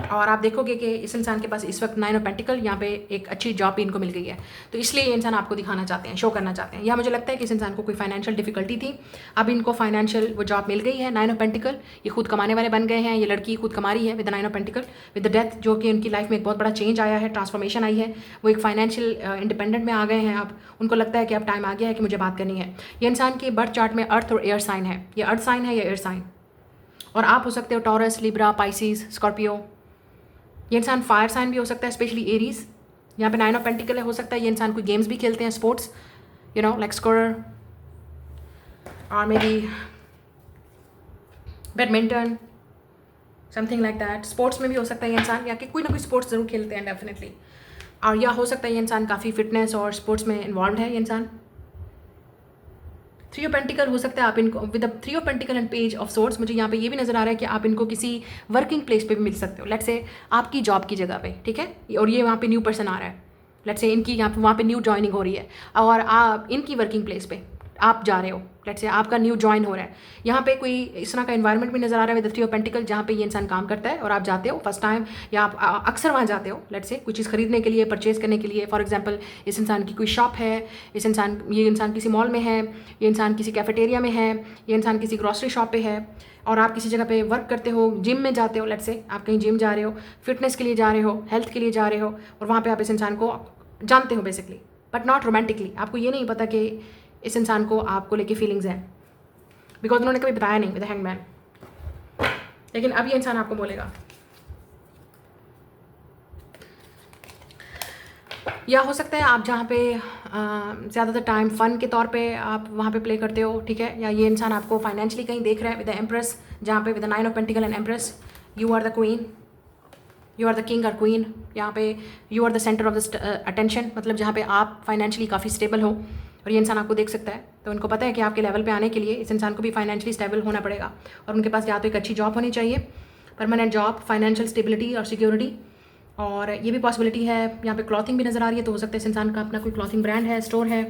A: आप देखोगे कि इस इंसान के पास इस वक्त 9 ऑफ पेंटिकल, यहाँ पे एक अच्छी जॉब भी इनको मिल गई है। तो इसलिए ये इंसान आपको दिखाना चाहते हैं, शो करना चाहते हैं। या मुझे लगता है कि इस इंसान को कोई फाइनेंशियल डिफिकल्टी थी, अब इनको फाइनेंशियल वो जॉब मिल गई है। 9 ऑफ पेंटिकल, ये खुद कमाने वाले बन गए हैं, ये लड़की खुद कमा रही है with 9 of pentacle, with the death, जो कि उनकी लाइफ में एक बहुत बड़ा चेंज आया है, ट्रांसफॉर्मेशन आई है, वो एक फाइनेंशियल इंडिपेंडेंट में आ गए हैं। अब उनको लगता है कि अब टाइम आ गया है कि मुझे बात करनी है। ये इंसान के बर्थ चार्ट में अर्थ और एयर साइन है, ये अर्थ साइन है या एयर साइन, और आप हो सकते हो टॉरस, लिब्रा, पाइसिस, स्कॉर्पियो। ये इंसान फायर साइन भी हो सकता है, स्पेशली एरीज। यहाँ पे 9 ऑफ पेंटिकल है, हो सकता है ये इंसान कोई गेम्स भी खेलते हैं, sports, you know like scorer और maybe badminton, something like that. Sports में भी हो सकता है ये इंसान, या कि कोई ना कोई स्पोर्ट्स ज़रूर खेलते हैं डेफिनेटली। और या हो सकता है ये इंसान काफ़ी फिटनेस और स्पोर्ट्स में इन्वॉल्व है। ये इंसान 3 ऑफ पेंटिकल, हो सकता है आप इनको with the 3 of pentacle and page of swords, मुझे यहाँ पे ये भी नज़र आ रहा है कि आप इनको किसी वर्किंग प्लेस पे भी मिल सकते हो। लेट्स से आपकी जॉब की जगह पे, ठीक है, और ये वहाँ पे न्यू पर्सन आ रहा है, लेट्स से इनकी यहाँ पे वहाँ पे न्यू ज्वाइनिंग हो रही है और आप इनकी वर्किंग प्लेस पे आप जा रहे हो, लेट्स से आपका न्यू ज्वाइन हो रहा है। यहाँ पे कोई इस तरह का इन्वायरमेंट भी नज़र आ रहा है विद 3 ऑफ पेंटिकल, जहाँ पे ये इंसान काम करता है और आप जाते हो फर्स्ट टाइम, या आप अक्सर वहाँ जाते हो, लेट्स से कुछ चीज़ खरीदने के लिए, परचेज करने के लिए। फॉर एग्जांपल इस इंसान की कोई शॉप है, ये इंसान किसी मॉल में है, ये इंसान किसी कैफेटेरिया में है, ये इंसान किसी ग्रॉसरी शॉप पे है, और आप किसी जगह पे वर्क करते हो, जिम में जाते हो, लेट्स से आप कहीं जिम जा रहे हो, फिटनेस के लिए जा रहे हो, हेल्थ के लिए जा रहे हो, और वहाँ पर आप इस इंसान को जानते हो बेसिकली, बट नॉट रोमांटिकली। आपको ये नहीं पता कि इस इंसान को आपको लेके फीलिंग्स हैं, बिकॉज उन्होंने कभी बताया नहीं विद हैंगमैन। लेकिन अब ये इंसान आपको बोलेगा, या हो सकता है आप जहाँ पे ज़्यादातर टाइम फ़न के तौर पे आप वहाँ पे प्ले करते हो, ठीक है, या ये इंसान आपको फाइनेंशियली कहीं देख रहा है विद द एम्प्रेस, जहाँ पे with the 9 of pentacle and empress, you are the queen, you are the king और क्वीन। यहाँ पे you are the centre of the attention, मतलब जहाँ पे आप फाइनेंशियली काफ़ी स्टेबल हो और ये इंसान आपको देख सकता है। तो उनको पता है कि आपके लेवल पे आने के लिए इस इंसान को भी फाइनेंशियली स्टेबल होना पड़ेगा, और उनके पास या तो एक अच्छी जॉब होनी चाहिए, परमानेंट जॉब, फाइनेंशियल स्टेबिलिटी और सिक्योरिटी, और ये भी पॉसिबिलिटी है। यहाँ पे क्लॉथिंग भी नज़र आ रही है, तो हो सकता है इस इंसान का अपना कोई क्लॉथिंग ब्रांड है, स्टोर है,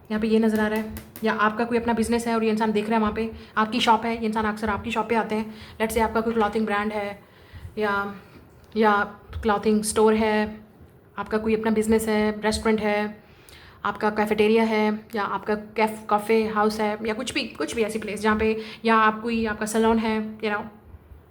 A: यहाँ पे ये नज़र आ रहा है, या आपका कोई अपना बिजनेस है और ये इंसान देख रहा है वहाँ पे आपकी शॉप है, ये इंसान अक्सर आपकी शॉप पे आते हैं। लेट्स से आपका कोई क्लॉथिंग ब्रांड है या क्लॉथिंग स्टोर है, आपका कोई अपना बिजनेस है, रेस्टोरेंट है, आपका कैफेटेरिया है, या आपका कॉफ़े हाउस है, या कुछ भी ऐसी प्लेस जहाँ पे, या आपका सैलून है, यू नो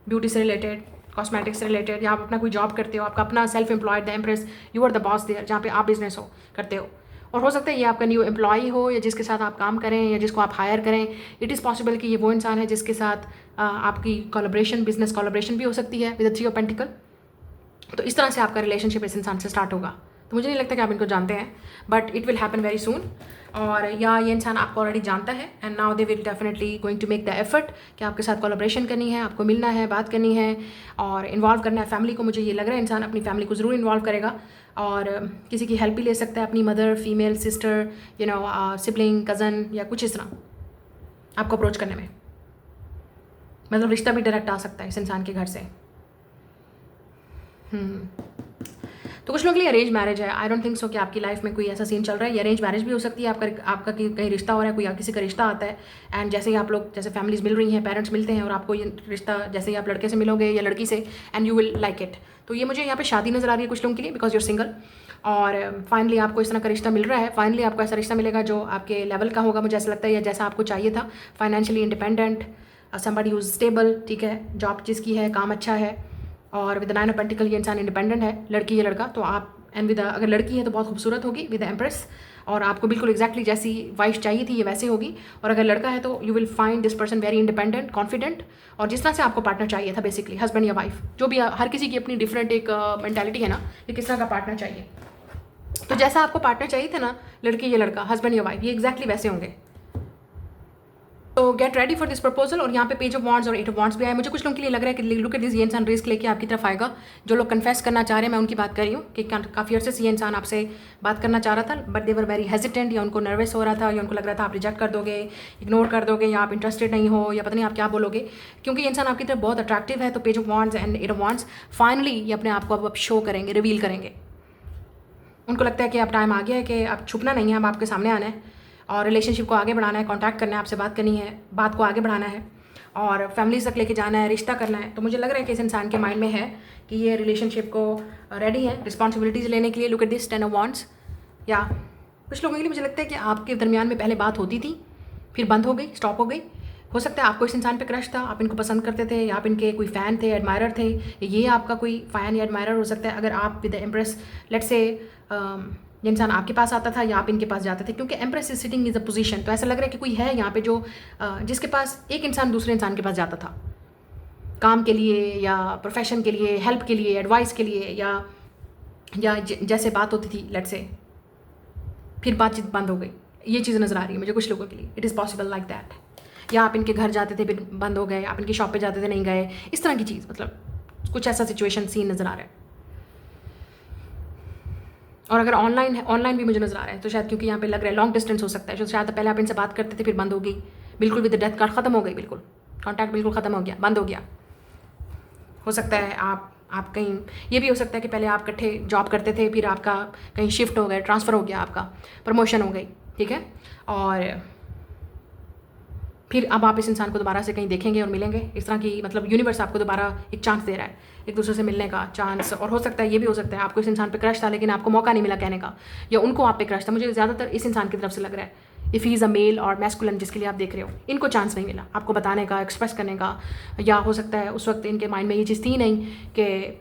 A: ब्यूटी से रिलेटेड, कॉस्मेटिक्स से रिलेटेड, या आप अपना कोई जॉब करते हो, आपका अपना self employed, the empress, you are the boss there, जहाँ पे आप बिजनेस करते हो। और हो सकता है ये आपका न्यू एम्प्लॉई हो, या जिसके साथ आप काम करें, या जिसको आप हायर करें। इट इज़ पॉसिबल कि ये वो इंसान है जिसके साथ आपकी कोलैबोरेशन, बिजनेस कोलैबोरेशन भी हो सकती है विद 3 ऑफ पेंटिकल। तो इस तरह से आपका रिलेशनशिप इस इंसान से स्टार्ट होगा। तो मुझे नहीं लगता कि आप इनको जानते हैं, but it will happen very soon. और या ये इंसान आपको ऑलरेडी जानता है, and now they will definitely going to make the effort कि आपके साथ कोलैबोरेशन करनी है, आपको मिलना है, बात करनी है और इन्वॉल्व करना है फैमिली को। मुझे ये लग रहा है इंसान अपनी फैमिली को ज़रूर इन्वॉल्व करेगा, और किसी की हेल्प भी ले सकता है, अपनी mother, female, sister, you know sibling, cousin, या कुछ इस तरह आपको अप्रोच करने में, मतलब रिश्ता भी डायरेक्ट आ सकता है इस इंसान के घर से। तो कुछ लोगों के लिए अरेंज मैरिज है। आई डोंट थिंक सो कि आपकी लाइफ में कोई ऐसा सीन चल रहा है। ये अरेंज मैरिज भी हो सकती है, आपका कहीं रिश्ता हो रहा है, कोई किसी का रिश्ता आता है, एंड जैसे ही आप लोग, जैसे फैमिलीज मिल रही हैं, पेरेंट्स मिलते हैं, और आपको ये रिश्ता, जैसे ही आप लड़के से मिलोगे या लड़की से, and you will like it. तो ये मुझे यहाँ पे शादी नज़र आ रही है कुछ लोगों के लिए, बिकॉज यूर सिंगल। और फाइनली आपको इस तरह का रिश्ता मिल रहा है, फाइनली आपको ऐसा रिश्ता मिलेगा जो आपके लेवल का होगा, मुझे ऐसा लगता है, या जैसा आपको चाहिए था, financially independent, somebody who is stable, ठीक है, जॉब जिसकी है, काम अच्छा है, और विद 9 ऑफ पेंटिकल ये इंसान इंडिपेंडेंट है, लड़की या लड़का, तो आप एंड विद अगर लड़की है तो बहुत खूबसूरत होगी विद एम्प्रेस, और आपको बिल्कुल एग्जैक्टली जैसी वाइफ चाहिए थी ये वैसे होगी, और अगर लड़का है तो you will find this person very independent, confident, और जिस तरह से आपको पार्टनर चाहिए था बेसिकली, हस्बैंड या वाइफ, जो भी, हर किसी की अपनी डिफरेंट एक मेंटालिटी है ना, कि किस तरह का पार्टनर चाहिए। तो जैसा आपको पार्टनर चाहिए था ना, लड़की या लड़का, हस्बैंड या वाइफ, ये एग्जैक्टली वैसे होंगे। तो get ready for this proposal. और यहाँ पे पेज ऑफ वॉन्ड्स और 8 ऑफ वॉन्ड्स भी आए। मुझे कुछ लोगों के लिए लग रहा है कि लुक एट दिस, ये इंसान रिस्क लेके आपकी तरफ आएगा। जो लोग कन्फेस करना चाह रहे हैं, मैं उनकी बात कर रही हूँ कि काफ़ी अर्से से ये इंसान आपसे बात करना चाह रहा था, but they were very hesitant, या उनको नर्वस हो रहा था, या उनको लग रहा था आप रिजेक्ट कर दोगे, इग्नोर कर दोगे, या आप इंटरेस्टेड नहीं हो, या पता नहीं आप क्या बोलोगे, क्योंकि ये इंसान आपकी तरफ बहुत अट्रैक्टिव है। तो page of wands and 8 of wands, finally ये अपने आप को अब शो करेंगे, रिवील करेंगे। उनको लगता है कि अब टाइम आ गया है कि अब छुपना नहीं है, अब आपके सामने आना है और रिलेशनशिप को आगे बढ़ाना है, कांटेक्ट करना है, आपसे बात करनी है, बात को आगे बढ़ाना है और फैमिली तक लेके जाना है, रिश्ता करना है। तो मुझे लग रहा है कि इस इंसान के माइंड में है कि ये रिलेशनशिप को रेडी है रिस्पॉन्सिबिलिटीज़ लेने के लिए। Look at this 10 of wands. या कुछ लोगों के लिए मुझे लगता है कि आपके दरमियान में पहले बात होती थी, फिर बंद हो गई, स्टॉप हो गई। हो सकता है आपको इस इंसान पे क्रश था, आप इनको पसंद करते थे, या आप इनके कोई फ़ैन थे, एडमायरर थे, ये आपका कोई फ़ैन या एडमायरर हो सकता है। अगर आप विद एम्प्रेस, लेट्स से ये इंसान आपके पास आता था या आप इनके पास जाते थे, क्योंकि empress is sitting is a position, तो ऐसा लग रहा है कि कोई है यहाँ पे जो जिसके पास एक इंसान दूसरे इंसान के पास जाता था, काम के लिए या प्रोफेशन के लिए, हेल्प के लिए, एडवाइस के लिए, या जैसे बात होती थी लेट्स से, फिर बातचीत बंद हो गई। ये चीज़ नज़र आ रही है मुझे कुछ लोगों के लिए। It is possible like that. या आप इनके घर जाते थे फिर बंद हो गए, आप इनकी शॉप पे जाते थे नहीं गए, इस तरह की चीज़, मतलब कुछ ऐसा सिचुएशन सीन नज़र आ रहा है। और अगर ऑनलाइन है, ऑनलाइन भी मुझे नज़र आ रहा है, तो शायद क्योंकि यहाँ पे लग रहा है लॉन्ग डिस्टेंस हो सकता है, तो शायद पहले आप इनसे बात करते थे फिर बंद हो गई, बिल्कुल विद डेथ कार्ड ख़त्म हो गई, बिल्कुल कॉन्टैक्ट बिल्कुल ख़त्म हो गया, बंद हो गया। हो सकता है आप कहीं, ये भी हो सकता है कि पहले आप इकट्ठे जॉब करते थे, फिर आपका कहीं शिफ्ट हो गए, ट्रांसफ़र हो गया, आपका प्रमोशन हो गई, ठीक है, और फिर अब आप इस इंसान को दोबारा से कहीं देखेंगे और मिलेंगे। इस तरह की, मतलब यूनिवर्स आपको दोबारा एक चांस दे रहा है, एक दूसरे से मिलने का चांस। और हो सकता है ये भी हो सकता है आपको इस इंसान पे क्रश था लेकिन आपको मौका नहीं मिला कहने का, या उनको आप पे क्रश था। मुझे ज़्यादातर इस इंसान की तरफ से लग रहा है, if he is a male और मैस्कुलन जिसके लिए आप देख रहे हो, इनको चांस नहीं मिला आपको बताने का, एक्सप्रेस करने का, या हो सकता है उस वक्त इनके माइंड में ये चीज़ थी नहीं कि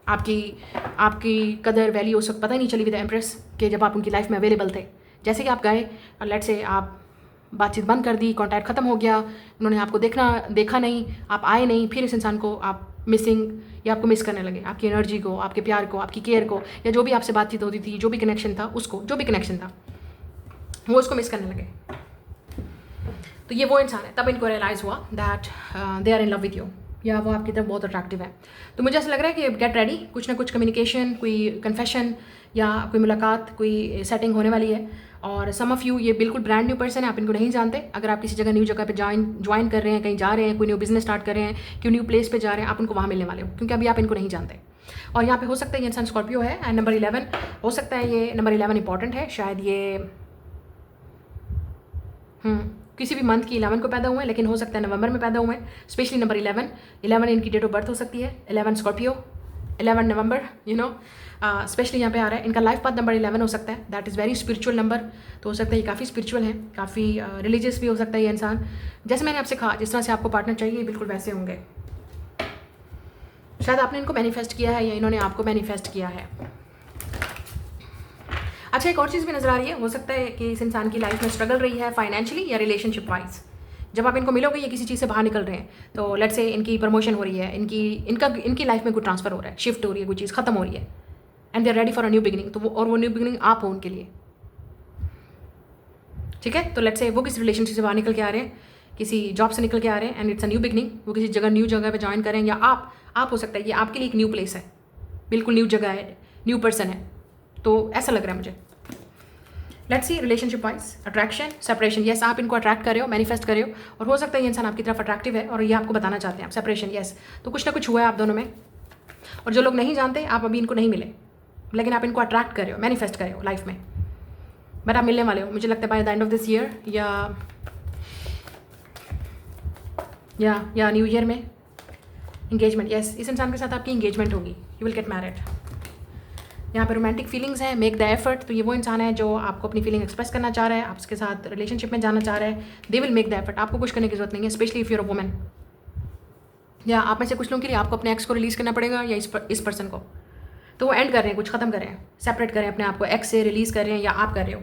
A: आपकी कदर वैल्यू उस वक्त पता ही नहीं चली विद एम्प्रेस के जब आप उनकी लाइफ में अवेलेबल थे। जैसे कि आप गए और लेट से आप बातचीत बंद कर दी, कांटेक्ट ख़त्म हो गया, उन्होंने आपको देखा नहीं, आप आए नहीं, फिर इस इंसान को आप मिसिंग या आपको मिस करने लगे, आपकी एनर्जी को, आपके प्यार को, आपकी केयर को, या जो भी आपसे बातचीत होती थी, जो भी कनेक्शन था उसको, जो भी कनेक्शन था वो उसको मिस करने लगे। तो ये वो इंसान है, तब इनको रियलाइज़ हुआ that they are in love with you, या वो आपकी तरफ बहुत अट्रैक्टिव है। तो मुझे ऐसा लग रहा है कि गेट रेडी, कुछ ना कुछ कम्युनिकेशन, कोई कन्फेशन या कोई मुलाकात, कोई सेटिंग होने वाली है। और सम ऑफ यू, ये बिल्कुल ब्रांड न्यू पर्सन है, आप इनको नहीं जानते। अगर आप किसी जगह न्यू जगह पे ज्वाइन कर रहे हैं, कहीं जा रहे हैं, कोई न्यू बिजनेस स्टार्ट कर रहे हैं, कोई न्यू प्लेस पे जा रहे हैं, आप उनको वहाँ मिलने वाले हो, क्योंकि अभी आप इनको नहीं जानते। और यहाँ पे हो सकता है ये इंसान स्कॉर्पियो है, एंड नंबर 11 हो सकता है, ये नंबर 11 इंपॉर्टेंट है, शायद ये किसी भी मंथ की 11 को पैदा हुए हैं, लेकिन हो सकता है नवंबर में पैदा हुए हैं। स्पेशली नंबर 11 इनकी डेट ऑफ बर्थ हो सकती है, 11 स्कॉर्पियो, 11 नवंबर, स्पेशली यहाँ पे आ रहा है। इनका लाइफ पाथ नंबर 11 हो सकता है, that is very spiritual number. तो हो सकता है ये काफ़ी स्पिरिचुअल है, काफ़ी रिलीजियस भी हो सकता है ये इंसान। जैसे मैंने आपसे कहा, जिस तरह से आपको पार्टनर चाहिए बिल्कुल वैसे होंगे। शायद आपने इनको मैनिफेस्ट किया है या इन्होंने आपको मैनिफेस्ट किया है। अच्छा, एक और चीज़ भी नज़र आ रही है, हो सकता है कि इस इंसान की लाइफ में स्ट्रगल रही है फाइनेंशियली या रिलेशनशिप वाइज। जब आप इनको मिलोगे, ये किसी चीज़ से बाहर निकल रहे हैं, तो लेट्स से इनकी प्रमोशन हो रही है, इनकी लाइफ में कोई ट्रांसफ़र हो रहा है, शिफ्ट हो रही है, कोई चीज़ खत्म हो रही है, and they are ready for a new beginning. तो वो न्यू बिगिनिंग आप हो उनके लिए, ठीक है। तो लेट्स से वो किसी रिलेशनशिप से बाहर निकल के आ रहे हैं, किसी जॉब से निकल के आ रहे हैं, and it's a new beginning. वो किसी न्यू जगह पे ज्वाइन करें, या आप हो सकता है ये आपके लिए एक न्यू प्लेस है, बिल्कुल न्यू जगह है, न्यू पर्सन है। तो ऐसा लग रहा है मुझे। Let's see relationship wise, attraction, separation, yes आप इनको अट्रैक्ट कर रहे हो, मैनिफेस्ट कर रहे हो, और हो सकता है ये इंसान आपकी तरफ अट्रैक्टिव है और ये आपको बताना चाहते हैं आप सेपरेशन, यस। तो कुछ ना कुछ हुआ है आप दोनों में। और जो लोग नहीं जानते, आप अभी इनको नहीं मिले, लेकिन आप इनको अट्रैक्ट कर रहे हो, मैनिफेस्ट कर रहे हो लाइफ में, बट आप मिलने वाले हो। मुझे लगता है by the end of this year या न्यू ईयर में इंगेजमेंट, यस इस इंसान के साथ आपकी इंगेजमेंट होगी, यू विल गेट मैरिड। यहाँ पे रोमांटिक फीलिंग्स हैं, मेक द एफर्ट। तो ये वो इंसान है जो आपको अपनी फीलिंग एक्सप्रेस करना चाह रहा है, आपके साथ रिलेशनशिप में जाना चाह रहा है। They will make the effort, आपको कुछ करने की जरूरत नहीं है, specially if you're a woman. या आप में से कुछ लोगों के लिए आपको अपने एक्स को रिलीज़ करना पड़ेगा या इस पर्सन को। तो वो एंड कर रहे हैं, कुछ ख़त्म कर रहे हैं, सेपरेट कर रहे हैं अपने आप को, एक्स से रिलीज़ कर रहे हैं या आप कर रहे हो।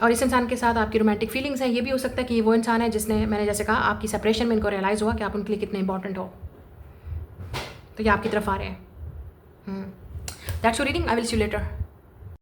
A: और इस इंसान के साथ आपकी रोमांटिक फीलिंग्स हैं। ये भी हो सकता है कि वो इंसान है जिसने, मैंने जैसे कहा, आपकी सेपरेशन में इनको रियलाइज़ हुआ कि आप उनके लिए कितने इंपॉर्टेंट हो, तो ये आपकी तरफ आ रहे हैं। That's your reading. I will see you later.